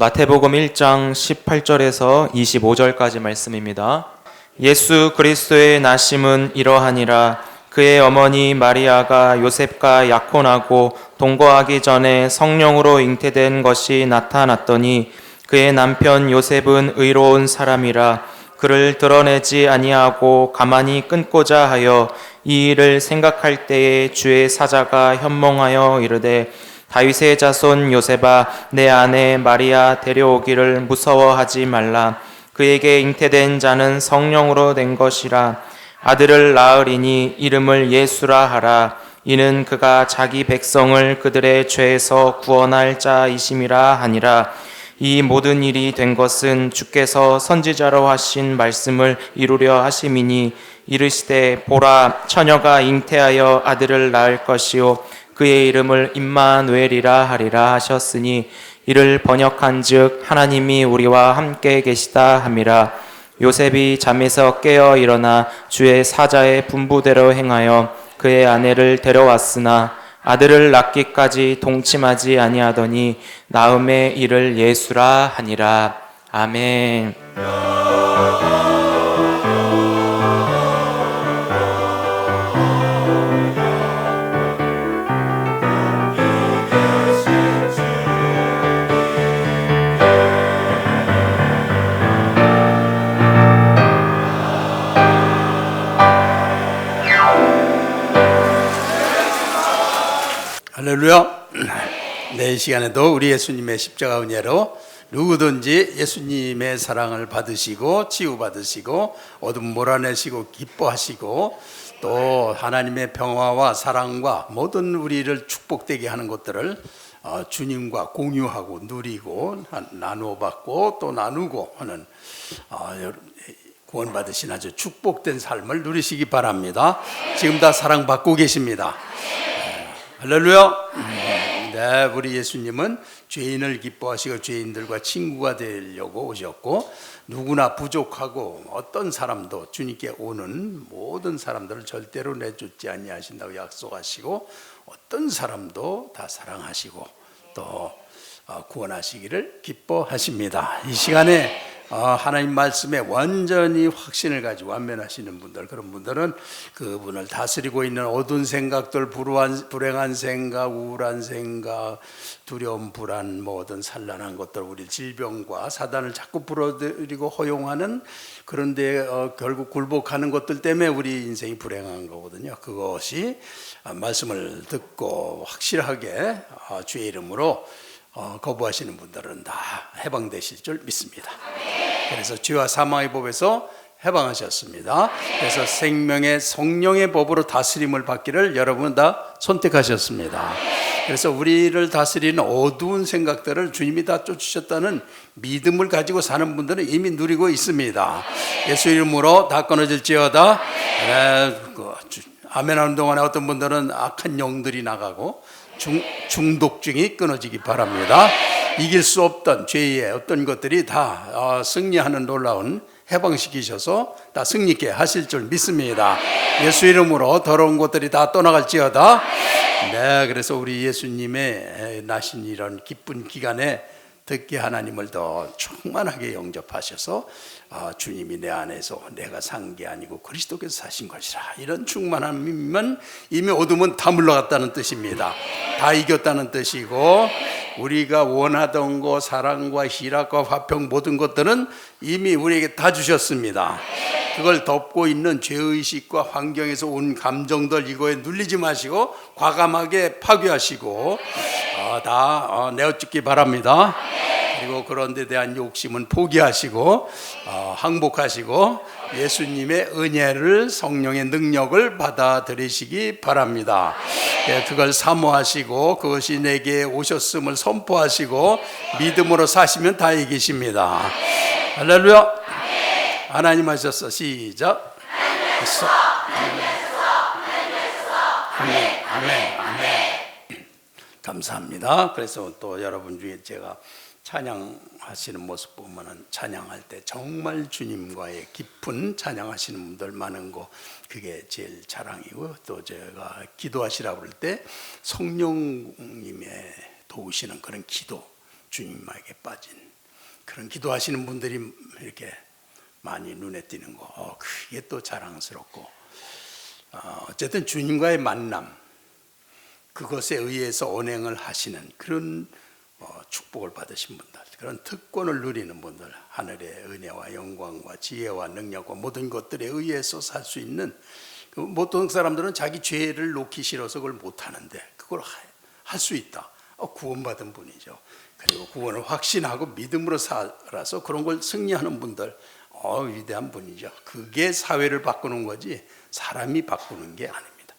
마태복음 1장 18절에서 25절까지 말씀입니다. 예수 그리스도의 나심은 이러하니라. 그의 어머니 마리아가 요셉과 약혼하고 동거하기 전에 성령으로 잉태된 것이 나타났더니 그의 남편 요셉은 의로운 사람이라 그를 드러내지 아니하고 가만히 끊고자 하여 이 일을 생각할 때에 주의 사자가 현몽하여 이르되 다윗의 자손 요셉아, 내 아내 마리아 데려오기를 무서워하지 말라. 그에게 잉태된 자는 성령으로 된 것이라. 아들을 낳으리니 이름을 예수라 하라. 이는 그가 자기 백성을 그들의 죄에서 구원할 자이심이라 하니라. 이 모든 일이 된 것은 주께서 선지자로 하신 말씀을 이루려 하심이니 이르시되 보라, 처녀가 잉태하여 아들을 낳을 것이요 그의 이름을 임마누엘이라 하리라 하셨으니 이를 번역한즉 하나님이 우리와 함께 계시다 함이라. 요셉이 잠에서 깨어 일어나 주의 사자의 분부대로 행하여 그의 아내를 데려왔으나 아들을 낳기까지 동침하지 아니하더니 나음의 이를 예수라 하니라. 아멘. 할렐루야. 네, 이 시간에도 우리 예수님의 십자가 은혜로 누구든지 예수님의 사랑을 받으시고 치유받으시고 어둠 몰아내시고 기뻐하시고 또 하나님의 평화와 사랑과 모든 우리를 축복되게 하는 것들을 주님과 공유하고 누리고 나누어 받고 또 나누고 하는 구원받으신 아주 축복된 삶을 누리시기 바랍니다. 지금 다 사랑받고 계십니다. 할렐루야. 네, 우리 예수님은 죄인을 기뻐하시고 죄인들과 친구가 되려고 오셨고 누구나 부족하고 어떤 사람도 주님께 오는 모든 사람들을 절대로 내쫓지 아니하신다고 약속하시고 어떤 사람도 다 사랑하시고 또 구원하시기를 기뻐하십니다. 이 시간에 하나님 말씀에 완전히 확신을 가지고 완면하시는 분들, 그런 분들은 그분을 다스리고 있는 어두운 생각들, 불행한 생각, 우울한 생각, 두려움, 불안, 모든 산란한 것들, 우리 질병과 사단을 자꾸 불어들이고 허용하는, 그런데 결국 굴복하는 것들 때문에 우리 인생이 불행한 거거든요. 그것이 말씀을 듣고 확실하게 주의 이름으로 거부하시는 분들은 다 해방되실 줄 믿습니다. 그래서 죄와 사망의 법에서 해방하셨습니다. 그래서 생명의 성령의 법으로 다스림을 받기를 여러분 다 선택하셨습니다. 그래서 우리를 다스리는 어두운 생각들을 주님이 다 쫓으셨다는 믿음을 가지고 사는 분들은 이미 누리고 있습니다. 예수 이름으로 다 끊어질지어다. 아멘 하는 동안에 어떤 분들은 악한 영들이 나가고 중독증이 끊어지기 바랍니다. 이길 수 없던 죄의 어떤 것들이 다 승리하는 놀라운 해방시키셔서 다 승리케 하실 줄 믿습니다. 예수 이름으로 더러운 것들이 다 떠나갈지어다. 네, 그래서 우리 예수님의 나신 이런 기쁜 기간에 듣게 하나님을 더 충만하게 영접하셔서 주님이 내 안에서 내가 산 게 아니고 그리스도께서 사신 것이라, 이런 충만함이면 이미 어둠은 다 물러갔다는 뜻입니다. 다 이겼다는 뜻이고 우리가 원하던 것, 사랑과 희락과 화평 모든 것들은 이미 우리에게 다 주셨습니다. 그걸 덮고 있는 죄의식과 환경에서 온 감정들, 이거에 눌리지 마시고 과감하게 파괴하시고 다 내어찍기 바랍니다. 그리고 그런 데 대한 욕심은 포기하시고 항복하시고 예수님의 은혜를, 성령의 능력을 받아들이시기 바랍니다. 그걸 사모하시고 그것이 내게 오셨음을 선포하시고 믿음으로 사시면 다 이기십니다. 할렐루야. 하나님 하셨어. 시작. 아멘, 아멘, 아멘. 감사합니다. 그래서 또 여러분 중에 제가 찬양하시는 모습 보면은 찬양할 때 정말 주님과의 깊은 찬양하시는 분들 많은 거, 그게 제일 자랑이고, 또 제가 기도하시라고 그럴 때 성령님의 도우시는 그런 기도, 주님에게 빠진 그런 기도하시는 분들이 이렇게 많이 눈에 띄는 거, 그게 또 자랑스럽고, 어쨌든 주님과의 만남, 그것에 의해서 언행을 하시는 그런 축복을 받으신 분들, 그런 특권을 누리는 분들, 하늘의 은혜와 영광과 지혜와 능력과 모든 것들에 의해서 살 수 있는, 보통 사람들은 자기 죄를 놓기 싫어서 그걸 못하는데 그걸 할 수 있다. 구원받은 분이죠. 그리고 구원을 확신하고 믿음으로 살아서 그런 걸 승리하는 분들, 위대한 분이죠. 그게 사회를 바꾸는 거지 사람이 바꾸는 게 아닙니다.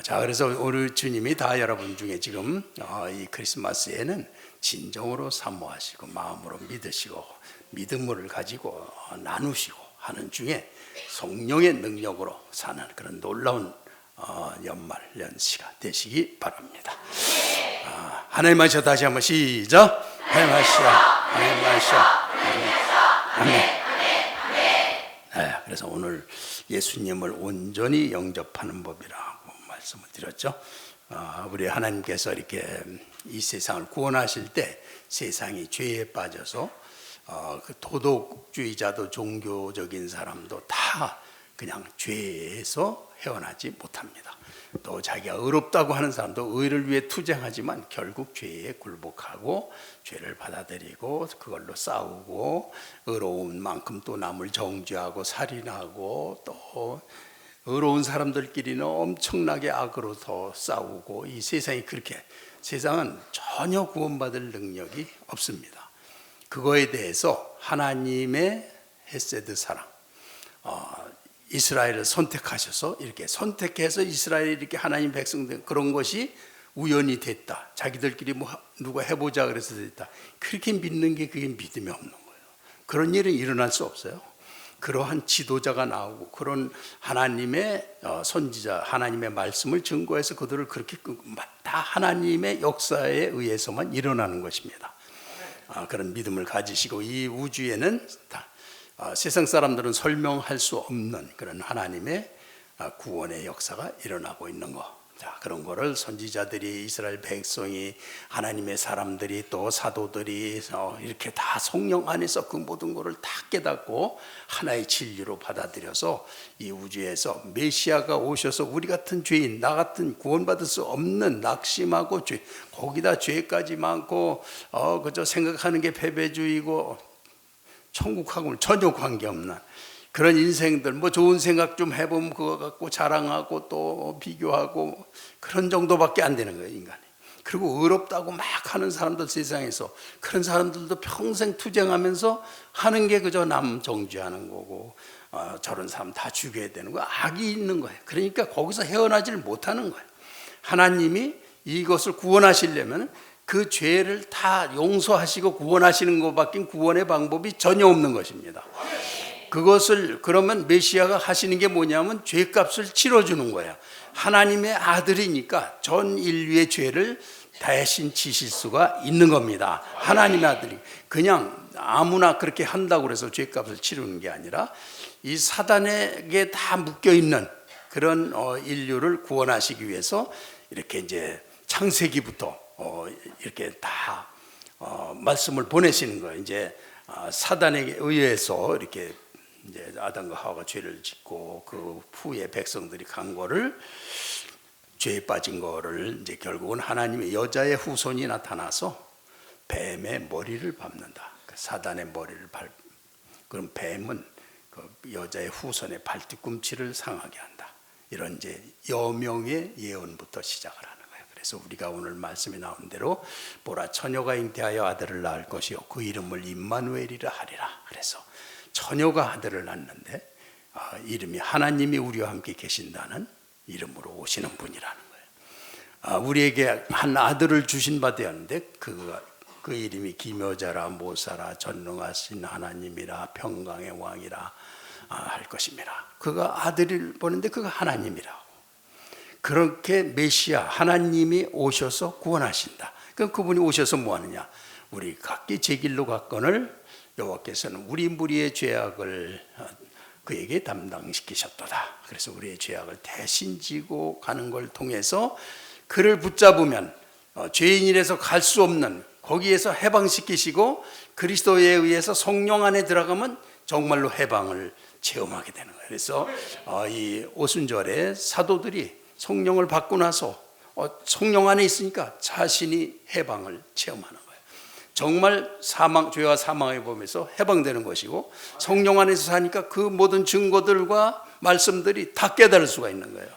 자, 그래서 우리 주님이 다 여러분 중에 지금 이 크리스마스에는 진정으로 사모하시고 마음으로 믿으시고 믿음을 가지고 나누시고 하는 중에 성령의 능력으로 사는 그런 놀라운 연말 연시가 되시기 바랍니다. 하나님 하셔. 다시 한번 시작. 하나님 하셔. 하나님 하셔. 아멘. 네, 그래서 오늘 예수님을 온전히 영접하는 법이라고 말씀을 드렸죠. 우리 하나님께서 이렇게 이 세상을 구원하실 때 세상이 죄에 빠져서 그 도덕주의자도 종교적인 사람도 다 그냥 죄에서 헤어나지 못합니다. 또 자기가 의롭다고 하는 사람도 의를 위해 투쟁하지만 결국 죄에 굴복하고 죄를 받아들이고 그걸로 싸우고 의로운 만큼 또 남을 정죄하고 살인하고 또 의로운 사람들끼리는 엄청나게 악으로 더 싸우고 이 세상이 그렇게 세상은 전혀 구원받을 능력이 없습니다. 그거에 대해서 하나님의 헤세드 사랑 이스라엘을 선택하셔서 이렇게 선택해서 이스라엘이 이렇게 하나님 백성된 그런 것이 우연히 됐다. 자기들끼리 뭐 누가 해보자 그래서 됐다. 그렇게 믿는 게 그게 믿음이 없는 거예요. 그런 일은 일어날 수 없어요. 그러한 지도자가 나오고 그런 하나님의 선지자 하나님의 말씀을 증거해서 그들을 그렇게 다 하나님의 역사에 의해서만 일어나는 것입니다. 그런 믿음을 가지시고 이 우주에는 다 세상 사람들은 설명할 수 없는 그런 하나님의 구원의 역사가 일어나고 있는 거. 자, 그런 거를 선지자들이 이스라엘 백성이 하나님의 사람들이 또 사도들이 이렇게 다 성령 안에서 그 모든 거를 다 깨닫고 하나의 진리로 받아들여서 이 우주에서 메시아가 오셔서 우리 같은 죄인, 나 같은 구원받을 수 없는 낙심하고 죄, 거기다 죄까지 많고 그저 생각하는 게 패배주의고 천국하고는 전혀 관계없는 그런 인생들, 뭐 좋은 생각 좀 해보면 그거 갖고 자랑하고 또 비교하고 그런 정도밖에 안 되는 거예요, 인간이. 그리고 의롭다고 막 하는 사람들 세상에서 그런 사람들도 평생 투쟁하면서 하는 게 그저 남 정죄하는 거고 저런 사람 다 죽여야 되는 거예요. 악이 있는 거예요. 그러니까 거기서 헤어나지를 못하는 거예요. 하나님이 이것을 구원하시려면 그 죄를 다 용서하시고 구원하시는 것밖에 구원의 방법이 전혀 없는 것입니다. 그것을 그러면 메시아가 하시는 게 뭐냐면 죄값을 치러주는 거예요. 하나님의 아들이니까 전 인류의 죄를 대신 지실 수가 있는 겁니다. 하나님의 아들이 그냥 아무나 그렇게 한다고 해서 죄값을 치르는 게 아니라 이 사단에게 다 묶여 있는 그런 인류를 구원하시기 위해서 이렇게 이제 창세기부터 이렇게 다 말씀을 보내시는 거예요. 이제 사단에게 의해서 이렇게 이제 아담과 하와가 죄를 짓고 그 후에 백성들이 간 거를 죄에 빠진 거를 이제 결국은 하나님의 여자의 후손이 나타나서 뱀의 머리를 밟는다. 그 사단의 머리를 그럼 뱀은 그 여자의 후손의 발뒤꿈치를 상하게 한다. 이런 이제 여명의 예언부터 시작을 하는 거예요. 그래서 우리가 오늘 말씀에 나온 대로 보라 처녀가 잉태하여 아들을 낳을 것이요 그 이름을 임마누엘이라 하리라. 그래서 처녀가 아들을 낳는데 이름이 하나님이 우리와 함께 계신다는 이름으로 오시는 분이라는 거예요. 우리에게 한 아들을 주신 바 되었는데 그 이름이 기묘자라 모사라 전능하신 하나님이라 평강의 왕이라 할 것입니다. 그가 아들을 보는데 그가 하나님이라고. 그렇게 메시아 하나님이 오셔서 구원하신다. 그럼 그분이 오셔서 뭐 하느냐? 우리 각기 제 길로 갔건을 여호와께서는 우리 무리의 죄악을 그에게 담당시키셨도다. 그래서 우리의 죄악을 대신 지고 가는 걸 통해서 그를 붙잡으면 죄인이라서 갈 수 없는 거기에서 해방시키시고 그리스도에 의해서 성령 안에 들어가면 정말로 해방을 체험하게 되는 거예요. 그래서 이 오순절에 사도들이 성령을 받고 나서 성령 안에 있으니까 자신이 해방을 체험하는 거예요. 정말 죄와 사망의 범에서 해방되는 것이고 성령 안에서 사니까 그 모든 증거들과 말씀들이 다 깨달을 수가 있는 거예요.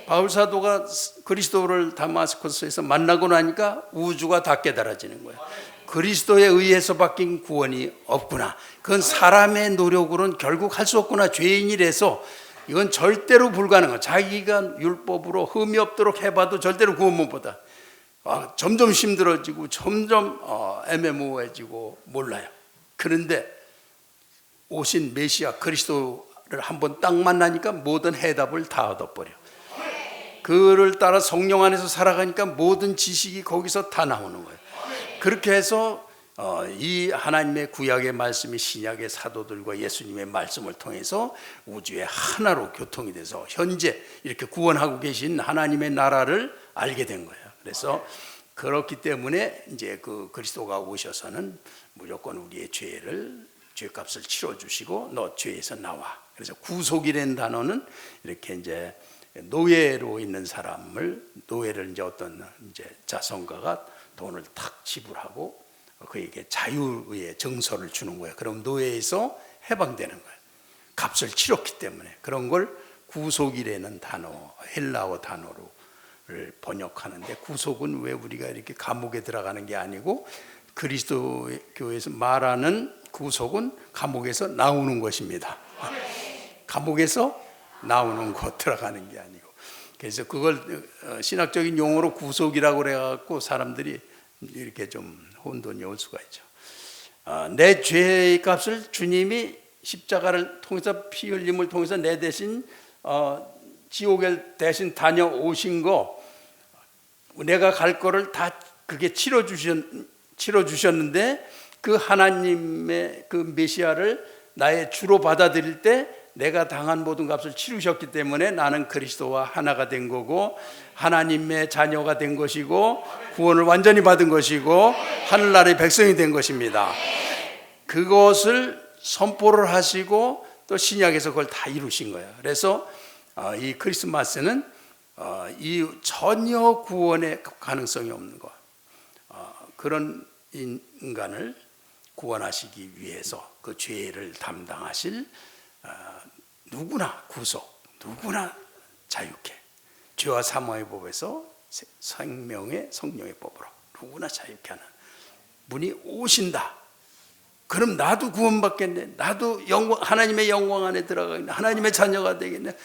바울 사도가 그리스도를 다마스커스에서 만나고 나니까 우주가 다 깨달아지는 거예요. 그리스도에 의해서 바뀐 구원이 없구나. 그건 사람의 노력으로는 결국 할 수 없구나. 죄인이라서 이건 절대로 불가능한, 자기가 율법으로 흠이 없도록 해봐도 절대로 구원 못 받아. 점점 힘들어지고 점점 애매모호해지고 몰라요. 그런데 오신 메시아 그리스도를 한번 딱 만나니까 모든 해답을 다 얻어버려. 그를 따라 성령 안에서 살아가니까 모든 지식이 거기서 다 나오는 거예요. 그렇게 해서 이 하나님의 구약의 말씀이 신약의 사도들과 예수님의 말씀을 통해서 우주의 하나로 교통이 돼서 현재 이렇게 구원하고 계신 하나님의 나라를 알게 된 거예요. 그래서 그렇기 때문에 이제 그 그리스도가 오셔서는 무조건 우리의 죄값을 치러 주시고 너 죄에서 나와. 그래서 구속이라는 단어는 이렇게 이제 노예로 있는 사람을, 노예를 이제 어떤 이제 자선가가 돈을 탁 지불하고 그에게 자유의 정서를 주는 거예요. 그럼 노예에서 해방되는 거예요. 값을 치렀기 때문에. 그런 걸 구속이라는 단어, 헬라어 단어를 번역하는데, 구속은 왜 우리가 이렇게 감옥에 들어가는 게 아니고 그리스도 교회에서 말하는 구속은 감옥에서 나오는 것입니다. 감옥에서 나오는 것, 들어가는 게 아니고. 그래서 그걸 신학적인 용어로 구속이라고 그래갖고 사람들이 이렇게 좀 혼돈이 올 수가 있죠. 내 죄의 값을 주님이 십자가를 통해서, 피 흘림을 통해서 내 대신 지옥에 대신 다녀오신 거, 내가 갈 거를 다 그게 치러주셨는데 그 하나님의 그 메시아를 나의 주로 받아들일 때 내가 당한 모든 값을 치르셨기 때문에 나는 그리스도와 하나가 된 거고 하나님의 자녀가 된 것이고 구원을 완전히 받은 것이고 하늘나라의 백성이 된 것입니다. 그것을 선포를 하시고 또 신약에서 그걸 다 이루신 거예요. 그래서 이 크리스마스는 이 전혀 구원의 가능성이 없는 것, 그런 인간을 구원하시기 위해서 그 죄를 담당하실 누구나 구속, 누구나 자유케, 죄와 사망의 법에서 생명의 성령의 법으로 누구나 자유케 하는 분이 오신다. 그럼 나도 구원받겠네, 나도 하나님의 영광 안에 들어가겠네, 하나님의 자녀가 되겠네,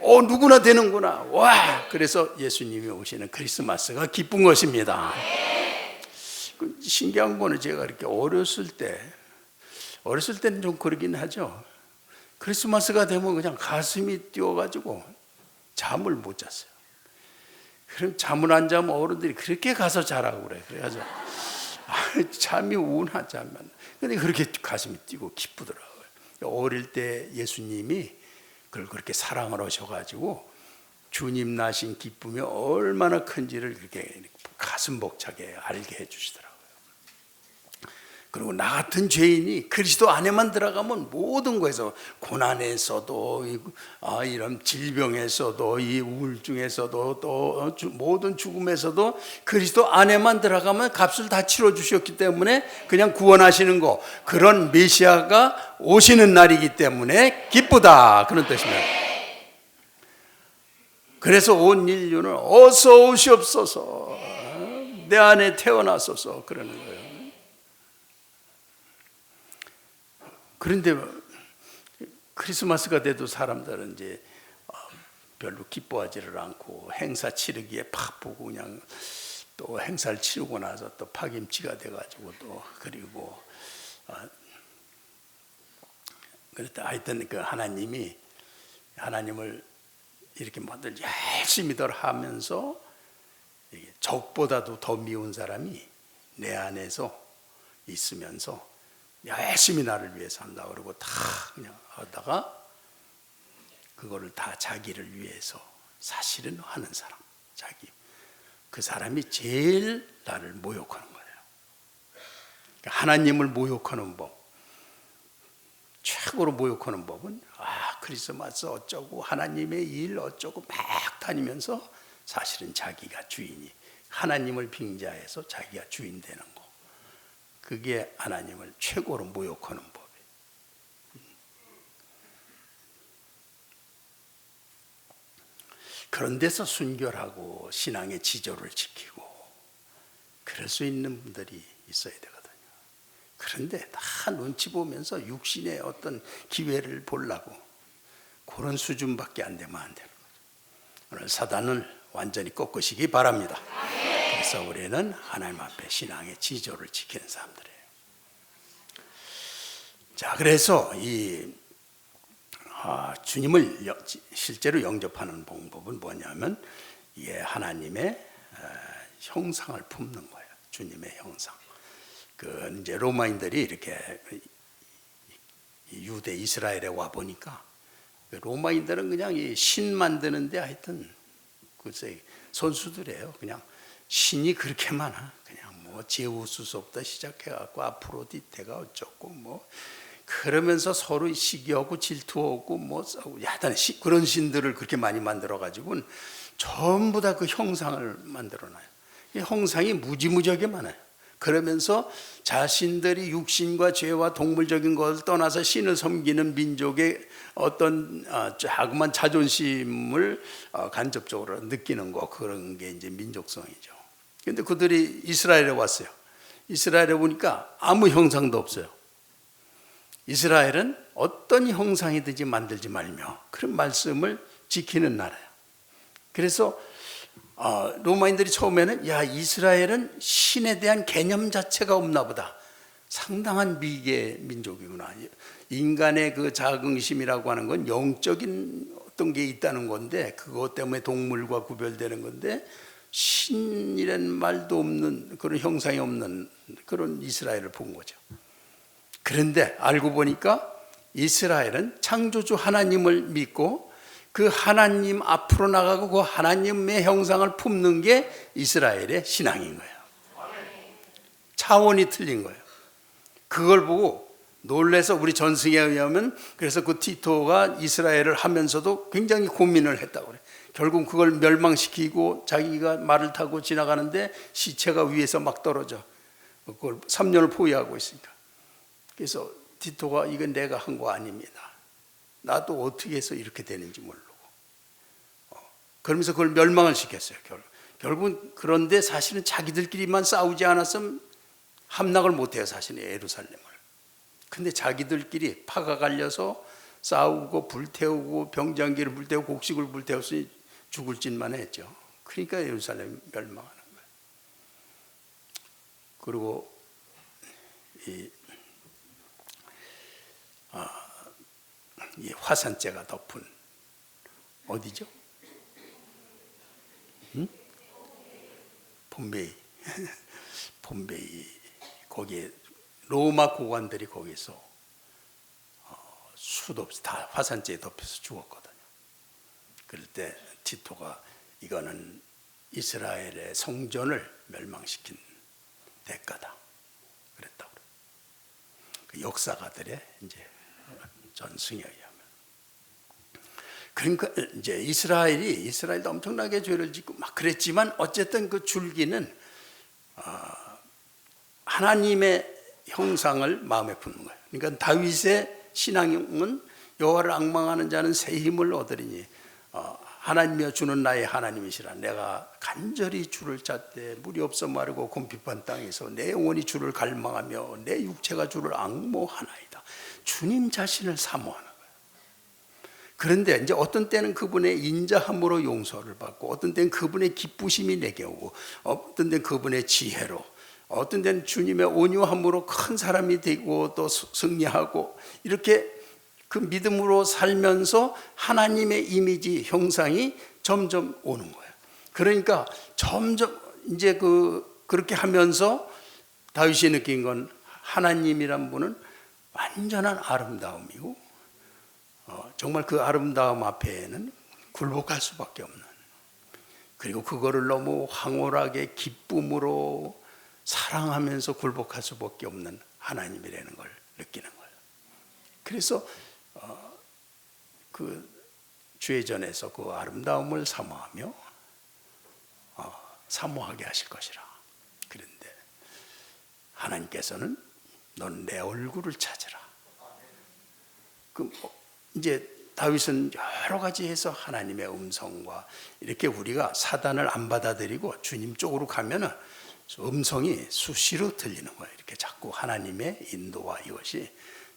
누구나 되는구나. 와, 그래서 예수님이 오시는 크리스마스가 기쁜 것입니다. 신기한 거는 제가 이렇게 어렸을 때는 좀 그러긴 하죠. 크리스마스가 되면 그냥 가슴이 뛰어가지고 잠을 못 잤어요. 그럼 잠을 안 자면 어른들이 그렇게 가서 자라고 그래. 그래가지고 잠이 오나 잠만. 근데 그렇게 가슴이 뛰고 기쁘더라고요. 어릴 때 예수님이 그걸 그렇게 사랑을 하셔가지고 주님 나신 기쁨이 얼마나 큰지를 그렇게 가슴 벅차게 알게 해주시더라고요. 그리고 나 같은 죄인이 그리스도 안에만 들어가면 모든 거에서, 고난에서도 이런 질병에서도, 이 우울증에서도, 또 모든 죽음에서도 그리스도 안에만 들어가면 값을 다 치러주셨기 때문에 그냥 구원하시는 거, 그런 메시아가 오시는 날이기 때문에 기쁘다, 그런 뜻입니다. 그래서 온 인류는 어서 오시옵소서, 내 안에 태어나소서 그러는 거예요. 그런데 크리스마스가 돼도 사람들은 이제 별로 기뻐하지를 않고 행사 치르기에 바쁘고 그냥 또 행사를 치르고 나서 또 파김치가 돼가지고 또 그리고 그랬다. 하여튼 그 하나님을 이렇게 뭐들 열심히들 하면서 적보다도 더 미운 사람이 내 안에서 있으면서 열심히 나를 위해서 한다 그러고 다 그냥 하다가 그거를 다 자기를 위해서 사실은 하는 사람, 그 사람이 제일 나를 모욕하는 거예요. 하나님을 모욕하는 법, 최고로 모욕하는 법은 크리스마스 어쩌고 하나님의 일 어쩌고 막 다니면서 사실은 자기가 주인이, 하나님을 빙자해서 자기가 주인 되는 거. 그게 하나님을 최고로 모욕하는 법이에요. 그런 데서 순결하고 신앙의 지조를 지키고 그럴 수 있는 분들이 있어야 되거든요. 그런데 다 눈치 보면서 육신의 어떤 기회를 보려고 그런 수준밖에 안 되면 안 되는 거죠. 오늘 사단을 완전히 꺾으시기 바랍니다. 그래서 우리는 하나님 앞에 신앙의 지조를 지키는 사람들이에요. 자, 그래서 이 주님을 실제로 영접하는 방법은 뭐냐면 이게 하나님의 형상을 품는 거예요. 주님의 형상. 그 이제 로마인들이 이렇게 유대 이스라엘에 와 보니까 로마인들은 그냥 이 신 만드는데 하여튼 글쎄 선수들이에요. 그냥 신이 그렇게 많아. 그냥 뭐 제우스부터 시작해갖고 아프로디테가 어쩌고 뭐 그러면서 서로 시기하고 질투하고 뭐 싸우고 야단 그런 신들을 그렇게 많이 만들어 가지고는 전부 다 그 형상을 만들어놔요. 이 형상이 무지무지하게 많아요. 그러면서 자신들이 육신과 죄와 동물적인 것을 떠나서 신을 섬기는 민족의 어떤 자그만 자존심을 간접적으로 느끼는 거, 그런 게 이제 민족성이죠. 그런데 그들이 이스라엘에 왔어요. 이스라엘에 보니까 아무 형상도 없어요. 이스라엘은 어떤 형상이든지 만들지 말며 그런 말씀을 지키는 나라예요. 그래서 로마인들이 처음에는 야, 이스라엘은 신에 대한 개념 자체가 없나 보다. 상당한 미개 민족이구나. 인간의 그 자긍심이라고 하는 건 영적인 어떤 게 있다는 건데 그것 때문에 동물과 구별되는 건데 신이라는 말도 없는 그런 형상이 없는 그런 이스라엘을 본 거죠. 그런데 알고 보니까 이스라엘은 창조주 하나님을 믿고 그 하나님 앞으로 나가고 그 하나님의 형상을 품는 게 이스라엘의 신앙인 거예요. 차원이 틀린 거예요. 그걸 보고 놀래서 우리 전승에 의하면 그래서 그 티토가 이스라엘을 하면서도 굉장히 고민을 했다고 그래요. 결국 그걸 멸망시키고 자기가 말을 타고 지나가는데 시체가 위에서 막 떨어져. 그걸 3년을 포위하고 있으니까. 그래서 티토가 이건 내가 한 거 아닙니다. 나도 어떻게 해서 이렇게 되는지 모르고. 그러면서 그걸 멸망을 시켰어요. 결국은. 그런데 사실은 자기들끼리만 싸우지 않았으면 함락을 못해요. 사실은 예루살렘을. 근데 자기들끼리 파가 갈려서 싸우고 불태우고 병장기를 불태우고 곡식을 불태웠으니 죽을 짓만 했죠. 그러니까 예루살렘 멸망하는 거예요. 그리고 이 화산재가 덮은 어디죠? 봄베이. 봄베이. 거기에 로마 고관들이 거기서 수도 없이 다 화산재에 덮여서 죽었거든요. 그럴 때 티토가 이거는 이스라엘의 성전을 멸망시킨 대가다 그랬다고. 그 역사가들의 이제 전승에 의하면. 그러니까 이제 이스라엘도 엄청나게 죄를 짓고 막 그랬지만 어쨌든 그 줄기는 하나님의 형상을 마음에 품는 거예요. 그러니까 다윗의 신앙은 여호와를 앙망하는 자는 새 힘을 얻으리니 하나님이여 주는 나의 하나님이시라. 내가 간절히 주를 찾되 물이 없어 마르고 곰핍한 땅에서 내 영혼이 주를 갈망하며 내 육체가 주를 앙모하나이다. 주님 자신을 사모하는 거예요. 그런데 이제 어떤 때는 그분의 인자함으로 용서를 받고 어떤 때는 그분의 기쁘심이 내게 오고 어떤 때는 그분의 지혜로 어떤 때는 주님의 온유함으로 큰 사람이 되고 또 승리하고 이렇게 그 믿음으로 살면서 하나님의 이미지 형상이 점점 오는 거예요. 그러니까 점점 이제 그렇게 하면서 다윗이 느낀 건 하나님이란 분은 완전한 아름다움이고 정말 그 아름다움 앞에는 굴복할 수밖에 없는, 그리고 그거를 너무 황홀하게 기쁨으로 사랑하면서 굴복할 수밖에 없는 하나님이라는 걸 느끼는 거예요. 그래서 그 죄전에서 그 아름다움을 사모하며 사모하게 하실 것이라. 그런데 하나님께서는 넌 내 얼굴을 찾으라. 이제 다윗은 여러 가지 해서 하나님의 음성과 이렇게 우리가 사단을 안 받아들이고 주님 쪽으로 가면은 음성이 수시로 들리는 거예요. 이렇게 자꾸 하나님의 인도와 이것이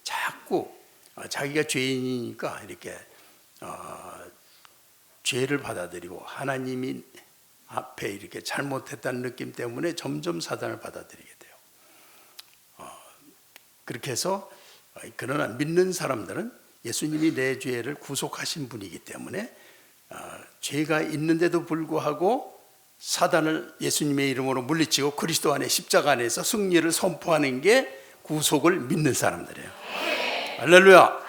자꾸 자기가 죄인이니까 이렇게 죄를 받아들이고 하나님이 앞에 이렇게 잘못했다는 느낌 때문에 점점 사단을 받아들이게 돼요. 그렇게 해서 그러나 믿는 사람들은 예수님이 내 죄를 구속하신 분이기 때문에 죄가 있는데도 불구하고 사단을 예수님의 이름으로 물리치고 그리스도 안에 십자가 안에서 승리를 선포하는 게 구속을 믿는 사람들이에요. 할렐루야.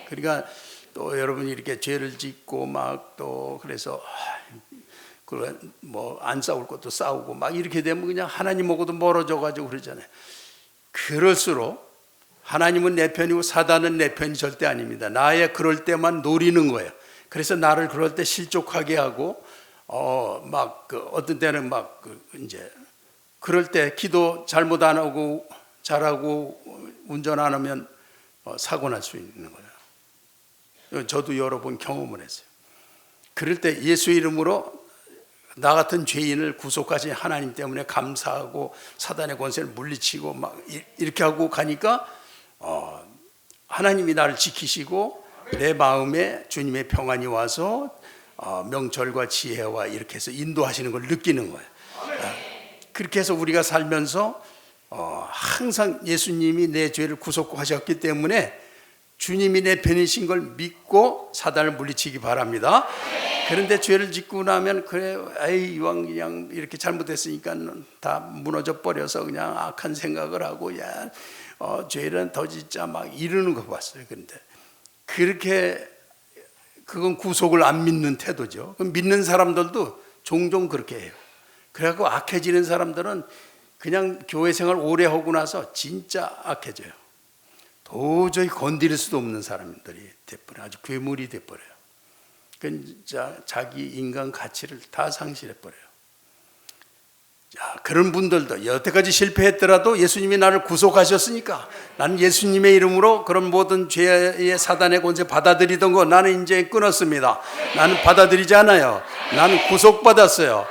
그러니까 또 여러분이 이렇게 죄를 짓고 막 또 그래서 뭐 안 싸울 것도 싸우고 막 이렇게 되면 그냥 하나님하고도 멀어져 가지고 그러잖아요. 그럴수록 하나님은 내 편이고 사단은 내 편이 절대 아닙니다. 나의 그럴 때만 노리는 거예요. 그래서 나를 그럴 때 실족하게 하고 어떤 때는 이제 그럴 때 기도 잘못 안 하고 잘하고 운전 안 하면 사고 날 수 있는 거예요. 저도 여러 번 경험을 했어요. 그럴 때 예수 이름으로 나 같은 죄인을 구속하신 하나님 때문에 감사하고 사단의 권세를 물리치고 막 이렇게 하고 가니까 하나님이 나를 지키시고 내 마음에 주님의 평안이 와서 명철과 지혜와 이렇게 해서 인도하시는 걸 느끼는 거예요. 그렇게 해서 우리가 살면서 항상 예수님이 내 죄를 구속하셨기 때문에 주님이 내 편이신 걸 믿고 사단을 물리치기 바랍니다. 그런데 죄를 짓고 나면 그래 이왕 그냥 이렇게 잘못했으니까 다 무너져 버려서 그냥 악한 생각을 하고 죄는 더 짓자 막 이러는 거 봤어요. 그런데 그렇게 그건 구속을 안 믿는 태도죠. 믿는 사람들도 종종 그렇게 해요. 그래갖고 악해지는 사람들은 그냥 교회 생활 오래 하고 나서 진짜 악해져요. 도저히 건드릴 수도 없는 사람들이 돼버려요. 아주 괴물이 돼버려요. 진짜 자기 인간 가치를 다 상실해버려요. 자, 그런 분들도 여태까지 실패했더라도 예수님이 나를 구속하셨으니까 나는 예수님의 이름으로 그런 모든 죄의 사단의 권세 받아들이던 거 나는 이제 끊었습니다. 나는 받아들이지 않아요. 나는 구속받았어요.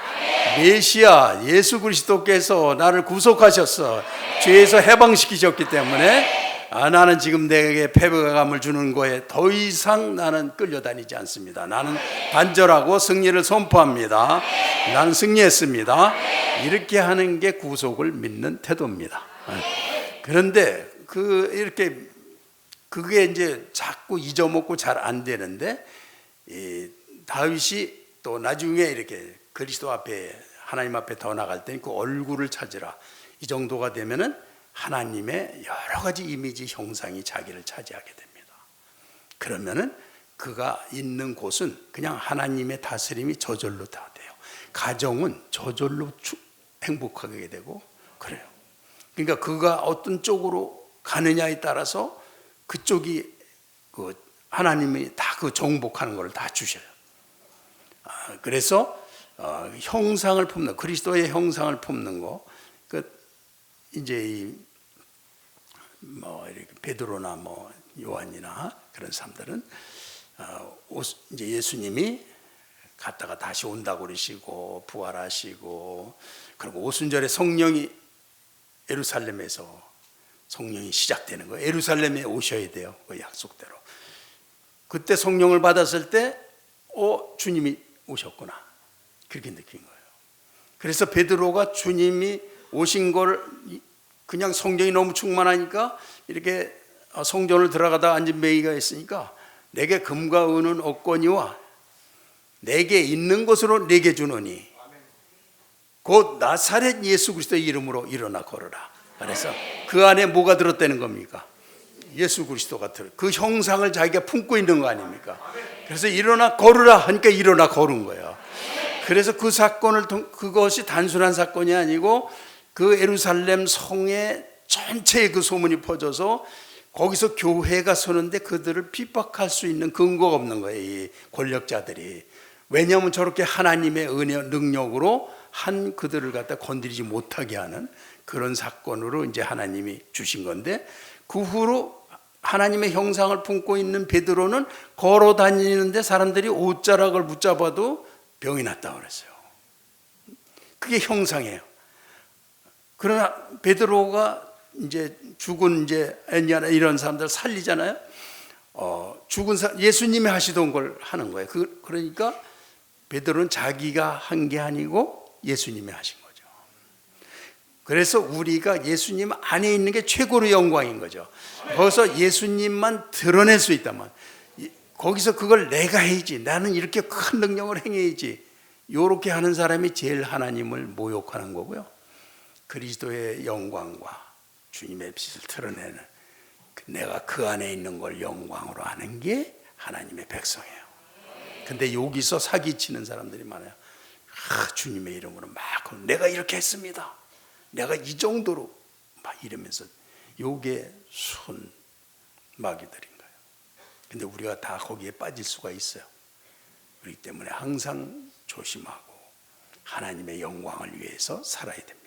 메시아 예수 그리스도께서 나를 구속하셨어. 죄에서 해방시키셨기 때문에 나는 지금 내게 패배감을 주는 거에 더 이상 나는 끌려다니지 않습니다. 나는 단절하고 승리를 선포합니다. 나는 승리했습니다. 이렇게 하는 게 구속을 믿는 태도입니다. 그런데 이렇게 그게 이제 자꾸 잊어먹고 잘 안 되는데 다윗이 또 나중에 이렇게 그리스도 앞에 하나님 앞에 더 나갈 때 그 얼굴을 찾으라 이 정도가 되면은 하나님의 여러 가지 이미지 형상이 자기를 차지하게 됩니다. 그러면은 그가 있는 곳은 그냥 하나님의 다스림이 저절로 다 돼요. 가정은 저절로 행복하게 되고 그래요. 그러니까 그가 어떤 쪽으로 가느냐에 따라서 그쪽이 하나님이 다 그 정복하는 걸 다 주셔요. 그래서 형상을 품는 그리스도의 형상을 품는 거, 이제 이렇게 베드로나 요한이나 그런 사람들은 이제 예수님이 갔다가 다시 온다고 그러시고 부활하시고 그리고 오순절에 성령이 예루살렘에서 성령이 시작되는 거예요. 예루살렘에 오셔야 돼요. 그 약속대로. 그때 성령을 받았을 때 주님이 오셨구나 그렇게 느낀 거예요. 그래서 베드로가 주님이 오신 걸 그냥 성령이 너무 충만하니까 이렇게 성전을 들어가다 앉은 매기가 있으니까 내게 금과 은은 없거니와 내게 있는 것으로 내게 주노니 곧 나사렛 예수 그리스도의 이름으로 일어나 걸어라. 그래서 그 안에 뭐가 들었다는 겁니까? 예수 그리스도가 그 형상을 자기가 품고 있는 거 아닙니까? 그래서 일어나 걸으라 하니까 일어나 걸은 거예요. 그래서 그 사건을 그것이 단순한 사건이 아니고 그 예루살렘 성에 전체에 그 소문이 퍼져서 거기서 교회가 서는데 그들을 핍박할 수 있는 근거가 없는 거예요, 이 권력자들이. 왜냐하면 저렇게 하나님의 은혜 능력으로 한 그들을 갖다 건드리지 못하게 하는 그런 사건으로 이제 하나님이 주신 건데, 그 후로 하나님의 형상을 품고 있는 베드로는 걸어 다니는데 사람들이 옷자락을 붙잡아도 병이 났다고 그랬어요. 그게 형상이에요. 그러나 베드로가 이제 죽은 이제 애니아나 이런 사람들 살리잖아요. 죽은 예수님이 하시던 걸 하는 거예요. 그러니까 베드로는 자기가 한 게 아니고 예수님이 하신 거죠. 그래서 우리가 예수님 안에 있는 게 최고로 영광인 거죠. 거기서 예수님만 드러낼 수 있다면, 거기서 그걸 내가 해야지, 나는 이렇게 큰 능력을 행해야지, 이렇게 하는 사람이 제일 하나님을 모욕하는 거고요. 그리스도의 영광과 주님의 빛을 드러내는, 내가 그 안에 있는 걸 영광으로 하는 게 하나님의 백성이에요. 근데 여기서 사기치는 사람들이 많아요. 주님의 이름으로 막 내가 이렇게 했습니다, 내가 이 정도로 막 이러면서, 요게 순 마귀들인 거예요. 근데 우리가 다 거기에 빠질 수가 있어요. 그렇기 때문에 항상 조심하고 하나님의 영광을 위해서 살아야 됩니다.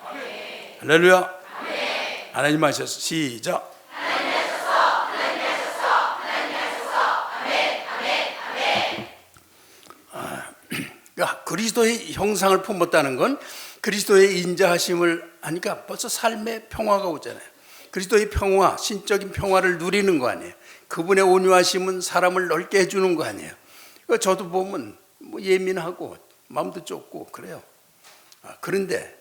아멘. 할렐루야. 아멘. 하나님 하셔서 시작. 하나님 하셔서, 하나님 하셔서, 하나님 하셔서, 아멘, 아멘, 아멘. 그러니까 그리스도의 형상을 품었다는 건 그리스도의 인자하심을 하니까 벌써 삶의 평화가 오잖아요. 그리스도의 평화, 신적인 평화를 누리는 거 아니에요. 그분의 온유하심은 사람을 넓게 해주는 거 아니에요. 저도 보면 뭐 예민하고 마음도 좁고 그래요. 그런데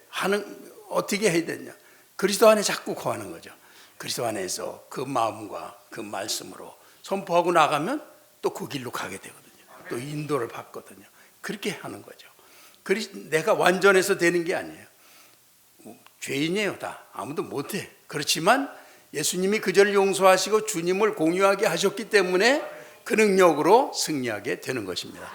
어떻게 해야 되냐? 그리스도 안에 자꾸 거하는 거죠. 그리스도 안에서 그 마음과 그 말씀으로 선포하고 나가면 또 그 길로 가게 되거든요. 또 인도를 받거든요. 그렇게 하는 거죠. 내가 완전해서 되는 게 아니에요. 죄인이에요, 다. 아무도 못해. 그렇지만 예수님이 그 죄를 용서하시고 주님을 공유하게 하셨기 때문에 그 능력으로 승리하게 되는 것입니다.